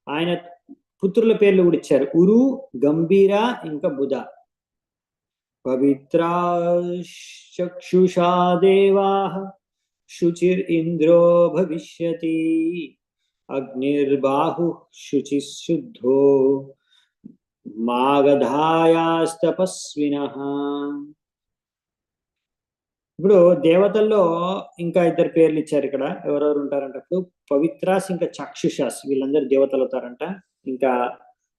ఆయన పుత్రుల పేర్లు కూడా ఇచ్చారు, ఉరు, గంభీర, ఇంకా బుధ. పవిత్రా చక్షుషా దేవాః శుచిర్ ఇంద్రో భవిష్యతి అగ్నిర్బాహు శుచిశుద్ధో మాగధాయాస్తపస్వినః. ఇప్పుడు దేవతల్లో ఇంకా ఇద్దరు పేర్లు ఇచ్చారు ఇక్కడ. ఎవరెవరు ఉంటారంట అప్పుడు పవిత్రాస్ ఇంకా చక్షుషాస్ వీళ్ళందరూ దేవతలు అవుతారంట. ఇంకా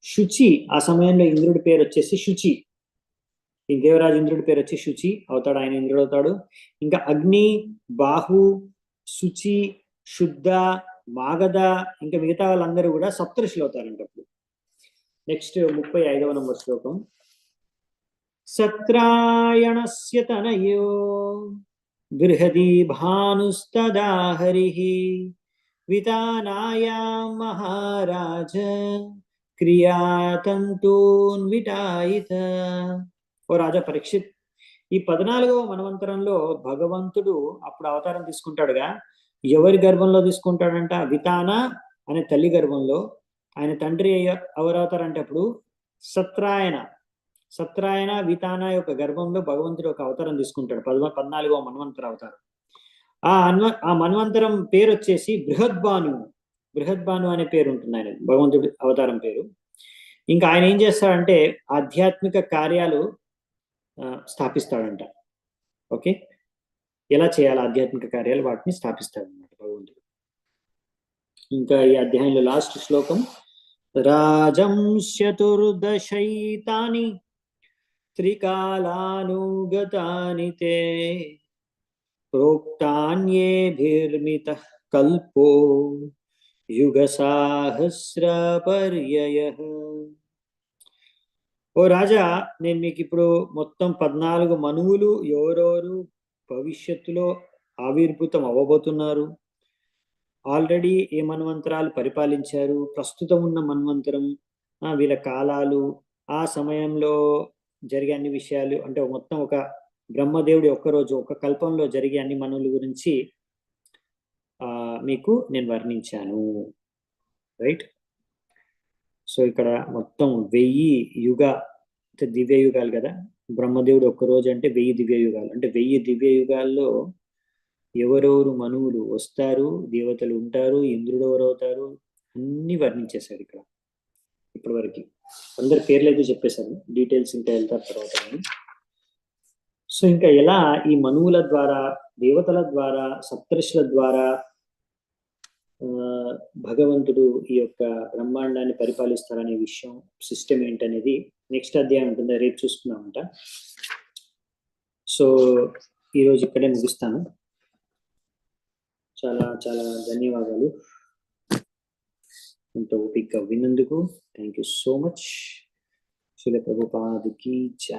శుచి ఆ సమయంలో ఇంద్రుడి పేరు వచ్చేసి శుచి. ఈ దేవరాజు ఇంద్రుడి పేరు వచ్చి శుచి అవుతాడు, ఆయన ఇంద్రుడు అవుతాడు. ఇంకా అగ్ని, బాహు, శుచి, శుద్ధ, మాగధ ఇంకా మిగతా వాళ్ళందరూ కూడా సప్తఋషులు అవుతారంట అప్పుడు. నెక్స్ట్ 35వ నంబర్ శ్లోకం. సత్రాయణస్య తనయో బృహదీ భానుస్తదా హరిః వితానాయాం మహారాజ క్రియాతంతూన్విటాయిత. ఓ రాజా పరీక్షిత్, ఈ 14వ మన్వంతరంలో భగవంతుడు అప్పుడు అవతారం తీసుకుంటాడుగా. ఎవరి గర్భంలో తీసుకుంటాడంట? వితాన అనే తల్లి గర్భంలో. ఆయన తండ్రి ఎవరు అవుతారంటే అప్పుడు సత్రాయణ వితాన యొక్క గర్భంలో భగవంతుడు ఒక అవతారం తీసుకుంటాడు. 14వ మన్వంతర అవతారం. ఆ మన్వంతరం పేరు వచ్చేసి బృహద్భాను అనే పేరు ఉంటుంది ఆయన భగవంతుడి అవతారం పేరు. ఇంకా ఆయన ఏం చేస్తాడంటే ఆధ్యాత్మిక కార్యాలు స్థాపిస్తాడంట. ఓకే, ఎలా చేయాలి ఆధ్యాత్మిక కార్యాలు వాటిని స్థాపిస్తాడనమాట భగవంతుడు. ఇంకా ఈ అధ్యాయంలో లాస్ట్ శ్లోకం. రాజం చతుర్దశైతాని త్రికాలానుగతాని తే ప్రోక్తాన్యేభిర్మితః కల్పో యుగ సహస్ర పర్యయః. ఓ రాజా, నేను మీకు ఇప్పుడు మొత్తం 14 మనువులు ఎవరెవరు భవిష్యత్తులో ఆవిర్భూతం అవ్వబోతున్నారు, ఆల్రెడీ ఏ మన్వంతరాలు పరిపాలించారు, ప్రస్తుతం ఉన్న మన్వంతరం, వీళ్ళ కాలాలు, ఆ సమయంలో జరిగే అన్ని విషయాలు, అంటే మొత్తం ఒక బ్రహ్మదేవుడి ఒక్కరోజు ఒక కల్పంలో జరిగే అన్ని మనువుల గురించి మీకు నేను వర్ణించాను. రైట్. సో ఇక్కడ మొత్తం 1000 యుగ దివ్య యుగాలు కదా. బ్రహ్మదేవుడు ఒక్కరోజు అంటే 1000 దివ్య యుగాలు. అంటే 1000 దివ్య యుగాల్లో ఎవరెవరు మనువులు వస్తారు, దేవతలు ఉంటారు, ఇంద్రుడు ఎవరు అవుతారు, అన్ని వర్ణించేశారు ఇక్కడ ఇప్పటి వరకు. అందరి పేర్లు అయితే చెప్పేశారు, డీటెయిల్స్ ఇంకా వెళ్తారు తర్వాత. సో ఇంకా ఎలా ఈ మనువుల ద్వారా, దేవతల ద్వారా, సప్తర్షుల ద్వారా భగవంతుడు ఈ యొక్క బ్రహ్మాండాన్ని పరిపాలిస్తారనే విషయం, సిస్టమ్ ఏంటనేది నెక్స్ట్ అధ్యాయం ఉంటుంది, రేపు చూసుకున్నామంట. సో ఈరోజు ఇక్కడే ముగిస్తాను. చాలా చాలా ధన్యవాదాలు ఇంత ఓపికగా విన్నందుకు. Thank you so much. శిల ప్రభుపాద్ కీ జై.